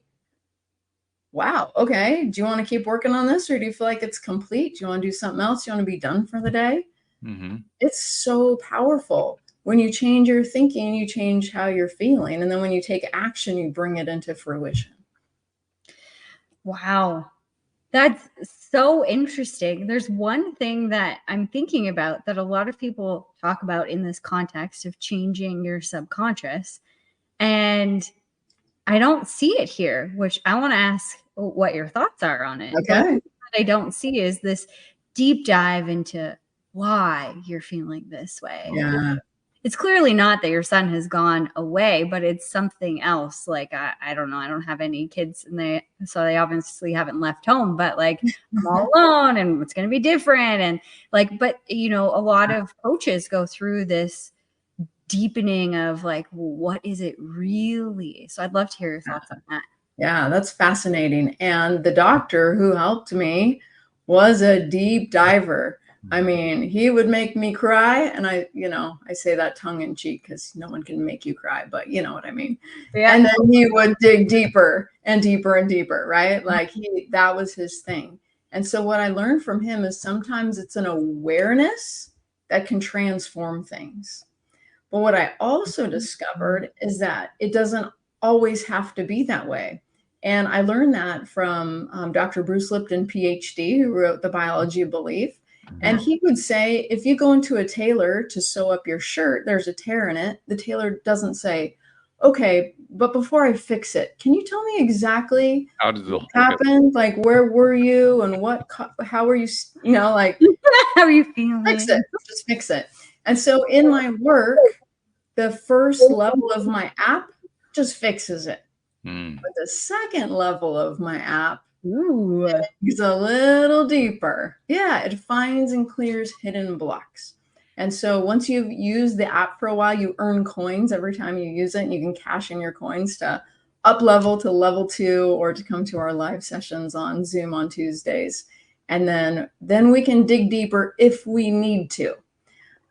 Wow. Okay. Do you want to keep working on this, or do you feel like it's complete? Do you want to do something else? Do you want to be done for the day? Mm-hmm. It's so powerful. When you change your thinking, you change how you're feeling. And then when you take action, you bring it into fruition. Wow. That's so interesting. There's one thing that I'm thinking about that a lot of people talk about in this context of changing your subconscious. And I don't see it here, which I want to ask what your thoughts are on it. Okay. What I don't see is this deep dive into why you're feeling this way. Yeah. It's clearly not that your son has gone away, but it's something else. Like, I don't know. I don't have any kids, and so they obviously haven't left home, but like I'm all alone and it's going to be different. And like, but a lot of coaches go through this deepening of like, what is it really? So I'd love to hear your thoughts on that. Yeah, that's fascinating. And the doctor who helped me was a deep diver. I mean, he would make me cry, and I say that tongue in cheek because no one can make you cry, but you know what I mean. Yeah. And then he would dig deeper and deeper and deeper, right? Like that was his thing. And so what I learned from him is sometimes it's an awareness that can transform things. But what I also discovered is that it doesn't always have to be that way. And I learned that from Dr. Bruce Lipton, PhD, who wrote The Biology of Belief. And he would say, if you go into a tailor to sew up your shirt, there's a tear in it. The tailor doesn't say, okay, but before I fix it, can you tell me exactly what happened? Like, where were you and how were you, like, how are you feeling? Fix it, just fix it. And so in my work, the first level of my app just fixes it. But the second level of my app is a little deeper. Yeah, it finds and clears hidden blocks. And so once you've used the app for a while, you earn coins every time you use it. And you can cash in your coins to up level to level 2, or to come to our live sessions on Zoom on Tuesdays. And then we can dig deeper if we need to.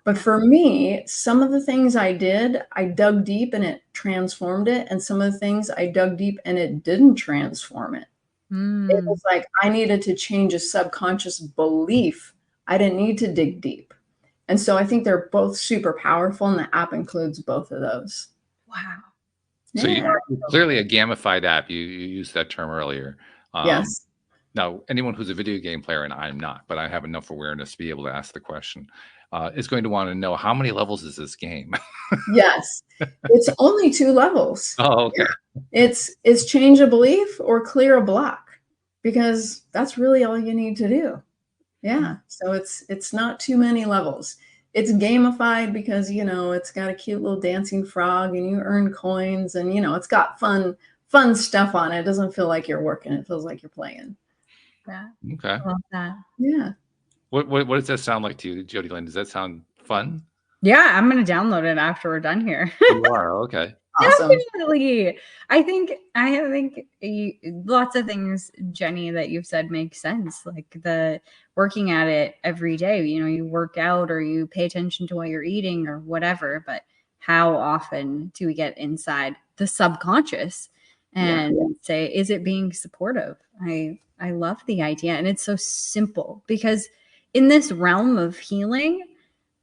But for me, some of the things I did, I dug deep and it transformed it. And some of the things I dug deep and it didn't transform it. It was like I needed to change a subconscious belief. I didn't need to dig deep. And so I think they're both super powerful, and the app includes both of those. Wow. So you're clearly a gamified app. You used that term earlier. Yes. Now, anyone who's a video game player, and I'm not, but I have enough awareness to be able to ask the question, is going to want to know, how many levels is this game? Yes. It's only 2 levels. Oh, okay. It's change a belief or clear a block, because that's really all you need to do. Yeah. So it's not too many levels. It's gamified because, it's got a cute little dancing frog and you earn coins, and, it's got fun stuff on it. It doesn't feel like you're working. It feels like you're playing. Yeah. Okay. I love that. Yeah. What does that sound like to you, Jodi Lynn? Does that sound fun? Yeah, I'm going to download it after we're done here. You are, okay. Awesome. Definitely. I think lots of things, Jenny, that you've said make sense. Like the working at it every day, you work out or you pay attention to what you're eating or whatever, but how often do we get inside the subconscious and say, is it being supportive? I love the idea. And it's so simple because in this realm of healing,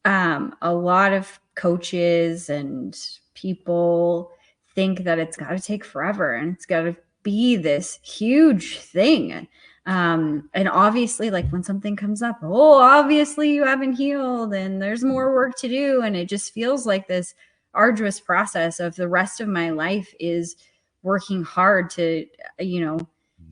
a lot of coaches and people think that it's got to take forever and it's got to be this huge thing. And obviously, like when something comes up, obviously you haven't healed and there's more work to do. And it just feels like this arduous process of the rest of my life is working hard to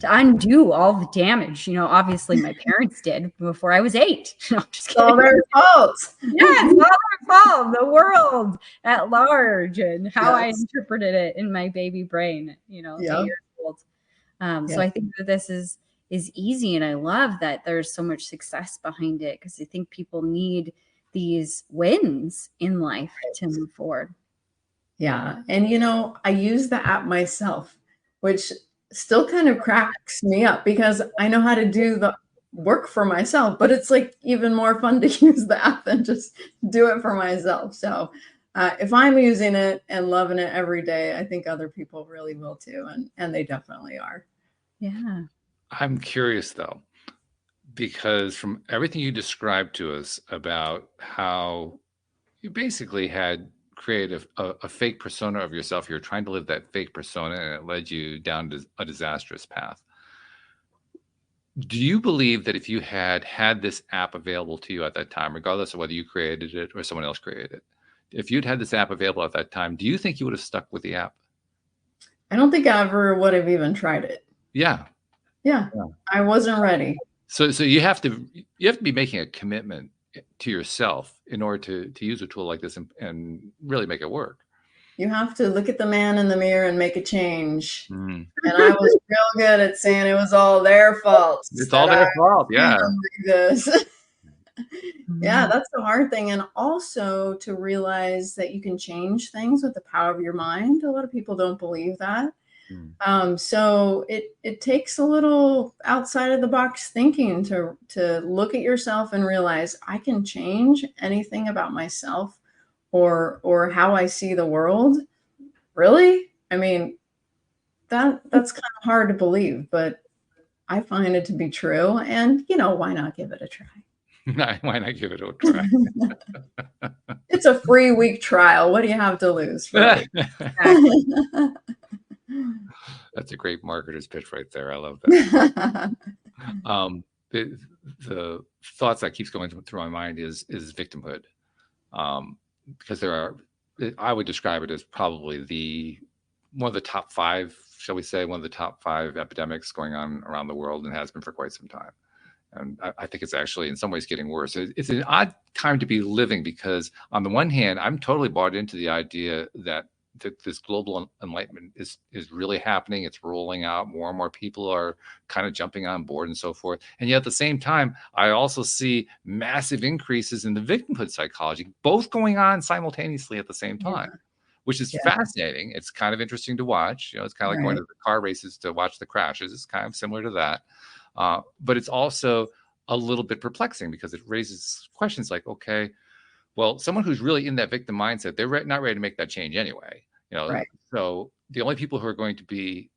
undo all the damage. Obviously my parents did before I was 8. No, just kidding. It's all their fault. Yeah, it's all their fault. The world at large and how I interpreted it in my baby brain, 8 years old. So I think that this is easy, and I love that there's so much success behind it because I think people need these wins in life to move forward. Yeah. And, I use the app myself, which still kind of cracks me up because I know how to do the work for myself, but it's like even more fun to use the app than just do it for myself. So if I'm using it and loving it every day, I think other people really will too. And they definitely are. Yeah. I'm curious though, because from everything you described to us about how you basically had created a fake persona of yourself, you're trying to live that fake persona and it led you down to a disastrous path. Do you believe that if you had this app available to you at that time, regardless of whether you created it or someone else created it, if you'd had this app available at that time, do you think you would have stuck with the app? I don't think I ever would have even tried it. Yeah. I wasn't ready. So you have to be making a commitment to yourself in order to use a tool like this and really make it work. You have to look at the man in the mirror and make a change. And I was real good at saying it was all their fault. It's all their fault. Yeah. Yeah, that's the hard thing. And also to realize that you can change things with the power of your mind. A lot of people don't believe that. So it takes a little outside of the box thinking to look at yourself and realize I can change anything about myself or how I see the world. Really? I mean, that's kind of hard to believe, but I find it to be true. And why not give it a try? Why not give it a try? It's a free week trial. What do you have to lose? Right? That's a great marketer's pitch right there. I love that. The thoughts that keeps going through my mind is victimhood, because I would describe it as probably one of the top 5, shall we say, one of the top 5 epidemics going on around the world and has been for quite some time. And I think it's actually in some ways getting worse. It's an odd time to be living because on the one hand, I'm totally bought into the idea that this global enlightenment is really happening. It's rolling out. More and more people are kind of jumping on board and so forth. And yet at the same time, I also see massive increases in the victimhood psychology, both going on simultaneously at the same time, which is fascinating. It's kind of interesting to watch. It's kind of like going to the car races to watch the crashes. It's kind of similar to that. But it's also a little bit perplexing because it raises questions like, okay, well, someone who's really in that victim mindset, they're not ready to make that change anyway. So the only people who are going to be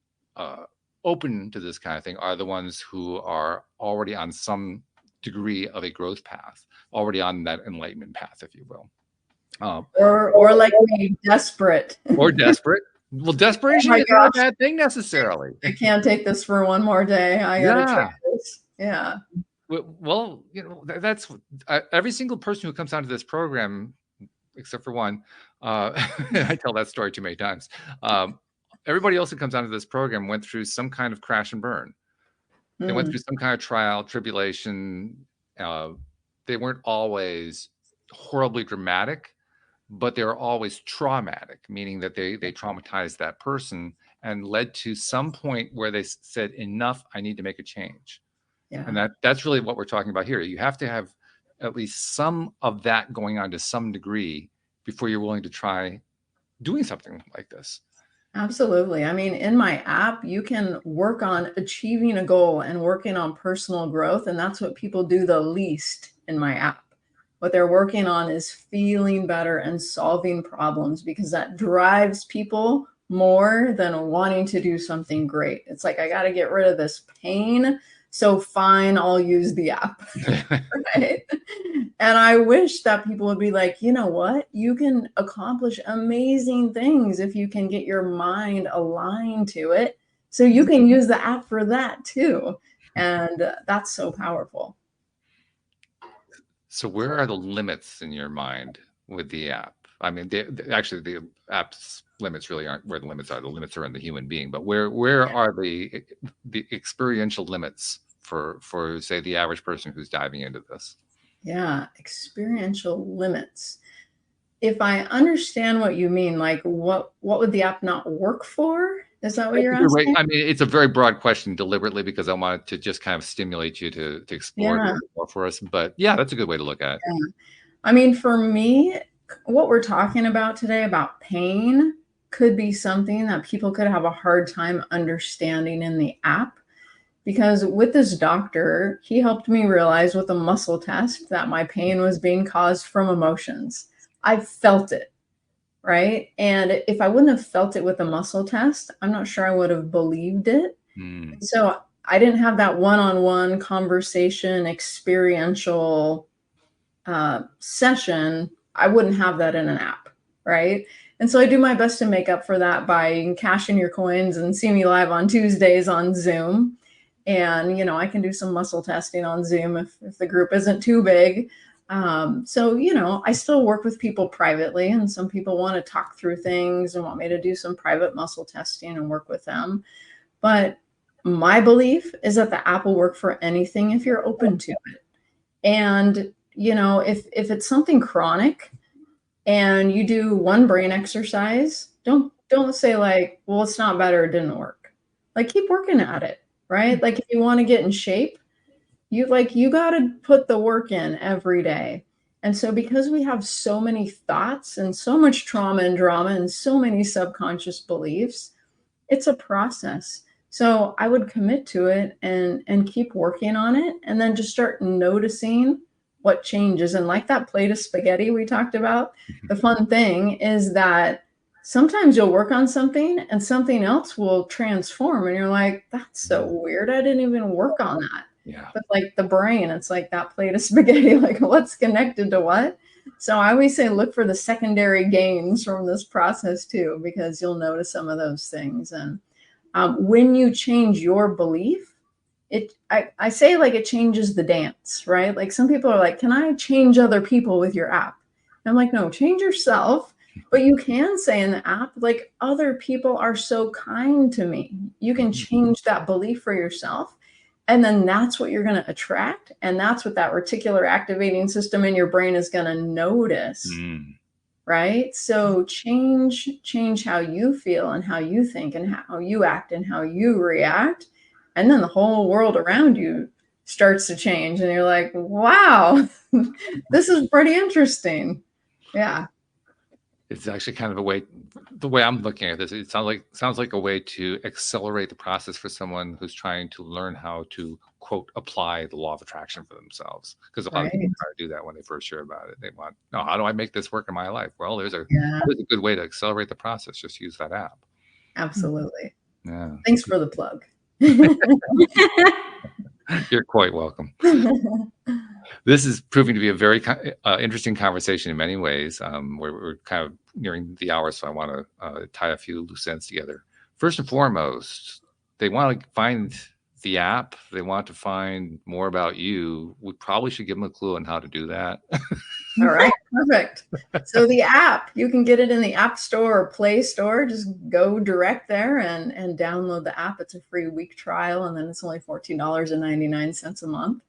open to this kind of thing are the ones who are already on some degree of a growth path, already on that enlightenment path, if you will. Or like me, desperate. Or desperate. Well, desperation is not a bad thing necessarily. I can't take this for one more day. I gotta try this. Yeah. Well, that's every single person who comes onto this program, except for one. I tell that story too many times. Everybody else who comes onto this program went through some kind of crash and burn. They went through some kind of trial, tribulation. They weren't always horribly dramatic, but they were always traumatic, meaning that they traumatized that person and led to some point where they said, enough, I need to make a change. Yeah. And that's really what we're talking about here. You have to have at least some of that going on to some degree before you're willing to try doing something like this. Absolutely. I mean, in my app, you can work on achieving a goal and working on personal growth. And that's what people do the least in my app. What they're working on is feeling better and solving problems, because that drives people more than wanting to do something great. It's like, I got to get rid of this pain. So fine, I'll use the app. Right? And I wish that people would be like, you know what? You can accomplish amazing things if you can get your mind aligned to it. So you can use the app for that too. And that's so powerful. So where are the limits in your mind with the app? I mean, actually, the app's limits really aren't where the limits are. The limits are in the human being. But where are the experiential limits for say the average person who's diving into this? Yeah, experiential limits. If I understand what you mean, like what would the app not work for? Is that what you're asking? Right. I mean, it's a very broad question deliberately because I wanted to just kind of stimulate you to explore it a little more for us. But yeah, that's a good way to look at it. Yeah. I mean, for me, what we're talking about today about pain could be something that people could have a hard time understanding in the app. Because with this doctor, he helped me realize with a muscle test that my pain was being caused from emotions. I felt it, right? And if I wouldn't have felt it with a muscle test, I'm not sure I would have believed it. So I didn't have that one-on-one conversation, experiential session. I wouldn't have that in an app, right? And so I do my best to make up for that by cashing your coins and see me live on Tuesdays on Zoom. And, you know, I can do some muscle testing on Zoom if the group isn't too big. So, you know, I still work with people privately, and some people want to talk through things and want me to do some private muscle testing and work with them. But my belief is that the app will work for anything if you're open to it. And, you know, if it's something chronic and you do one brain exercise, don't say like, well, it's not better, it didn't work. Like, keep working at it. Right? Like if you want to get in shape, you got to put the work in every day. And so because we have so many thoughts and so much trauma and drama and so many subconscious beliefs, it's a process. So I would commit to it and keep working on it, and then just start noticing what changes. And like that plate of spaghetti we talked about, the fun thing is that sometimes you'll work on something and something else will transform, and you're like, that's so weird. I didn't even work on that. Yeah. But like the brain, it's like that plate of spaghetti, like what's connected to what? So I always say, look for the secondary gains from this process too, because you'll notice some of those things. And when you change your belief, I say like it changes the dance, right? Like some people are like, can I change other people with your app? And I'm like, no, change yourself. But you can say in the app, like, other people are so kind to me. You can change that belief for yourself. And then that's what you're going to attract. And that's what that reticular activating system in your brain is going to notice. Right? So change how you feel and how you think and how you act and how you react. And then the whole world around you starts to change. And you're like, wow, this is pretty interesting. Yeah. It's actually kind of the way I'm looking at this, it sounds like a way to accelerate the process for someone who's trying to learn how to, quote, apply the law of attraction for themselves. Because a lot of people try to do that when they first hear about it. They want, oh, how do I make this work in my life? Well, there's a good way to accelerate the process. Just use that app. Absolutely. Yeah. Thanks for the plug. You're quite welcome. This is proving to be a very interesting conversation in many ways. We're kind of nearing the hour, so I want to tie a few loose ends together. First and foremost, they want to find the app. They want to find more about you. We probably should give them a clue on how to do that. All right, perfect. So the app, you can get it in the App Store or Play Store. Just go direct there and download the app. It's a free week trial, and then it's only $14.99 a month.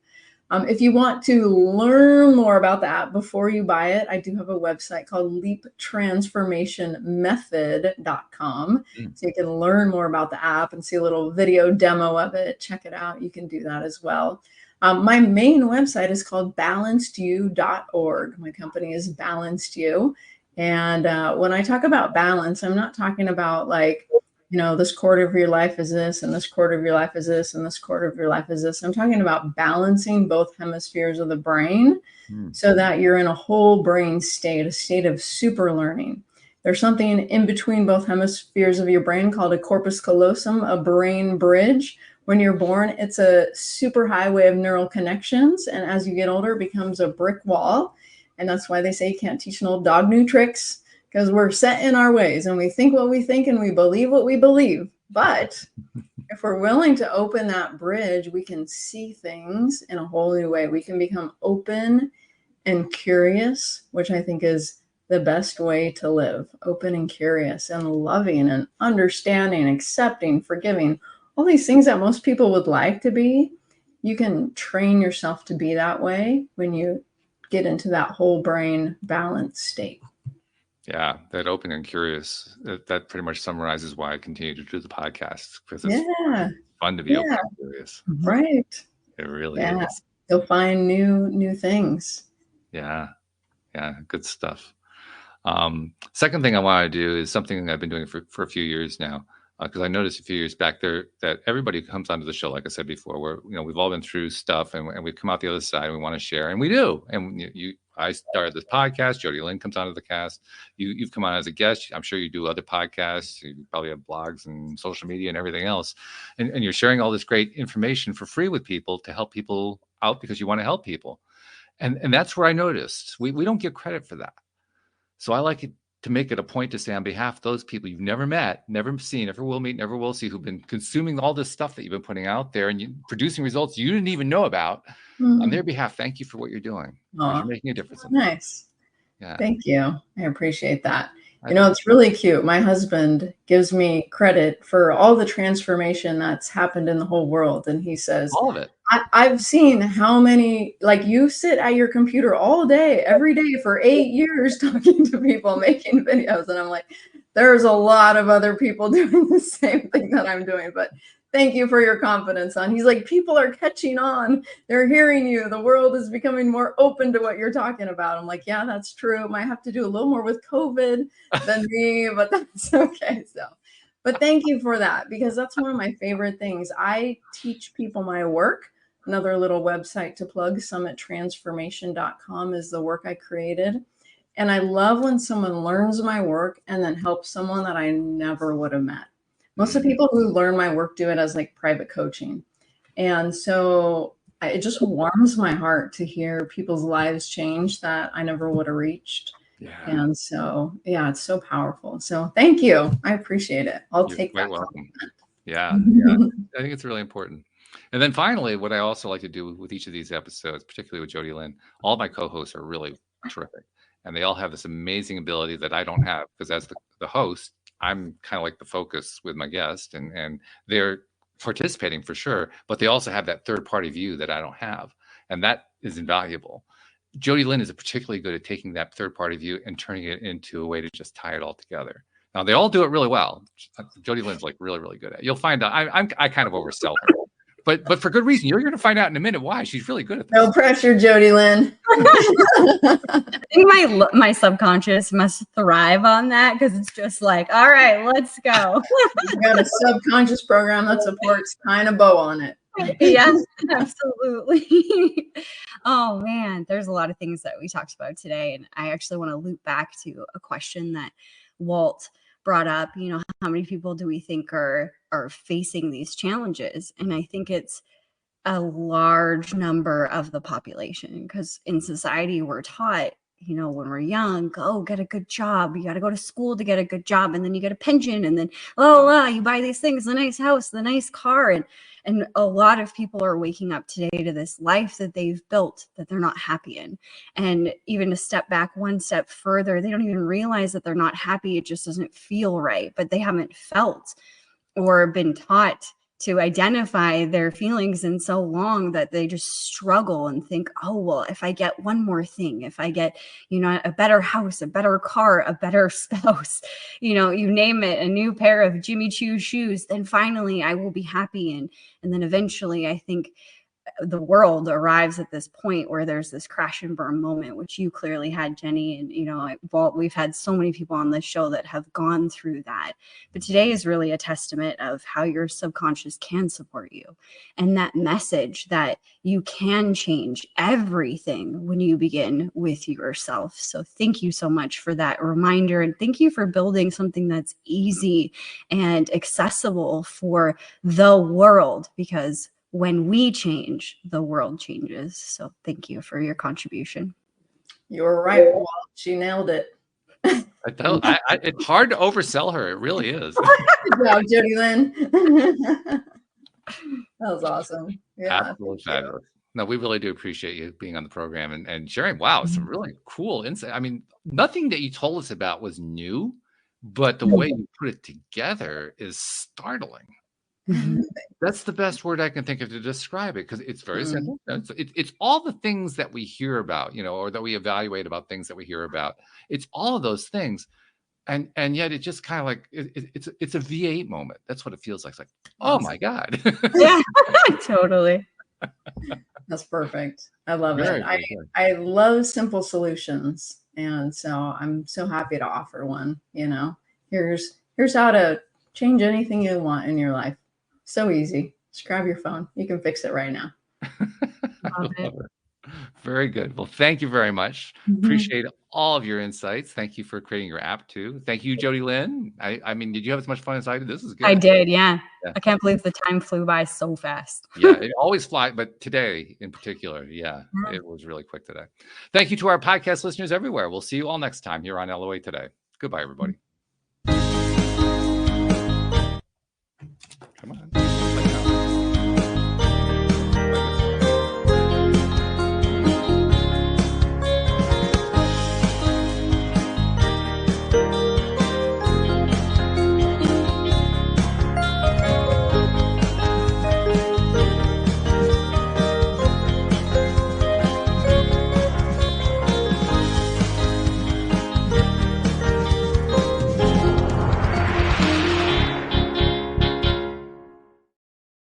If you want to learn more about the app before you buy it, I do have a website called leaptransformationmethod.com. So you can learn more about the app and see a little video demo of it. Check it out. You can do that as well. My main website is called balancedyou.org. My company is Balanced You. And when I talk about balance, I'm not talking about like, this quarter of your life is this, and this quarter of your life is this, and this quarter of your life is this. I'm talking about balancing both hemispheres of the brain so that you're in a whole brain state, a state of super learning. There's something in between both hemispheres of your brain called a corpus callosum, a brain bridge. When you're born, it's a super highway of neural connections. And as you get older, it becomes a brick wall. And that's why they say you can't teach an old dog new tricks, because we're set in our ways and we think what we think and we believe what we believe. But if we're willing to open that bridge, we can see things in a whole new way. We can become open and curious, which I think is the best way to live. Open and curious and loving and understanding, accepting, forgiving, all these things that most people would like to be. You can train yourself to be that way when you get into that whole brain balance state. Yeah, that open and curious, that pretty much summarizes why I continue to do the podcast, because it's fun to be open and curious. Right. It really is. You'll find new things. Yeah, good stuff. Second thing I want to do is something I've been doing for a few years now, because I noticed a few years back there that everybody who comes onto the show, like I said before, where we've all been through stuff and we've come out the other side and we want to share, and we do. And I started this podcast. Jodi Lynn comes onto the cast. You've come on as a guest. I'm sure you do other podcasts. You probably have blogs and social media and everything else, and you're sharing all this great information for free with people to help people out because you want to help people. And that's where I noticed we don't get credit for that. So I like to make it a point to say, on behalf of those people you've never met, never seen, never will meet, never will see, who've been consuming all this stuff that you've been putting out there and producing results you didn't even know about, on their behalf, thank you for what you're doing. You're making a difference. Nice. Yeah. Thank you. I appreciate that. It's really cute. My husband gives me credit for all the transformation that's happened in the whole world. And he says, all of it. I've seen how many, like, you sit at your computer all day, every day for 8 years talking to people, making videos. And I'm like, there's a lot of other people doing the same thing that I'm doing. But thank you for your confidence, son. He's like, people are catching on. They're hearing you. The world is becoming more open to what you're talking about. I'm like, yeah, that's true. Might have to do a little more with COVID than me, but that's okay. So, but thank you for that, because that's one of my favorite things. I teach people my work. Another little website to plug, summittransformation.com, is the work I created. And I love when someone learns my work and then helps someone that I never would have met. Most of the people who learn my work do it as like private coaching. And so it just warms my heart to hear people's lives change that I never would have reached. Yeah. And so, yeah, it's so powerful. So thank you. I appreciate it. You're take that. Welcome. Yeah. I think it's really important. And then finally, what I also like to do with each of these episodes, particularly with Jodi Lynn, all my co-hosts are really terrific. And they all have this amazing ability that I don't have, because as the host, I'm kind of like the focus with my guest, and they're participating for sure, but they also have that third party view that I don't have. And that is invaluable. Jodi Lynn is particularly good at taking that third party view and turning it into a way to just tie it all together. Now, they all do it really well. Jodi Lynn's like really, really good at it. You'll find out I kind of oversell her. But for good reason. You're going to find out in a minute why. She's really good at this. No pressure, Jodi Lynn. I think my subconscious must thrive on that, because it's just like, all right, let's go. You've got a subconscious program that supports kind of bow on it. Yes, absolutely. Oh man, there's a lot of things that we talked about today, and I actually want to loop back to a question that Walt brought up. How many people do we think are facing these challenges? And I think it's a large number of the population, because in society we're taught, when we're young, get a good job. You got to go to school to get a good job, and then you get a pension, and then you buy these things, the nice house, the nice car, and a lot of people are waking up today to this life that they've built that they're not happy in. And even to step back one step further, they don't even realize that they're not happy. It just doesn't feel right, but they haven't felt or been taught to identify their feelings in so long that they just struggle and think, if I get one more thing, if I get, a better house, a better car, a better spouse, you name it, a new pair of Jimmy Choo shoes, then finally I will be happy. And then eventually I think the world arrives at this point where there's this crash and burn moment, which you clearly had, Jenny. And, you know, Walt, we've had so many people on this show that have gone through that. But today is really a testament of how your subconscious can support you. And that message that you can change everything when you begin with yourself. So thank you so much for that reminder. And thank you for building something that's easy and accessible for the world, because when we change, the world changes. So thank you for your contribution. You're right, Walt. She nailed it. It's hard to oversell her. It really is. Good job, Jodi Lynn. That was awesome. Yeah, absolutely fabulous. No, we really do appreciate you being on the program and sharing. Wow, some really cool insight. I mean, nothing that you told us about was new, but the way you put it together is startling. That's the best word I can think of to describe it, because it's very simple. It's all the things that we hear about, you know, or that we evaluate about things that we hear about. It's all of those things, and yet it just kind of like it's a V8 moment. That's what it feels like. It's like, oh my God. Yeah, totally. That's perfect. I love it. I love simple solutions, and so I'm so happy to offer one. You know, here's how to change anything you want in your life. So easy. Just grab your phone. You can fix it right now. Love it. Very good. Well, thank you very much. Appreciate all of your insights. Thank you for creating your app too. Thank you, Jodi Lynn. I mean, did you have as much fun as I did? This is good. I did, yeah. I can't believe the time flew by so fast. Yeah, it always flies, but today in particular, it was really quick today. Thank you to our podcast listeners everywhere. We'll see you all next time here on LOA Today. Goodbye, everybody.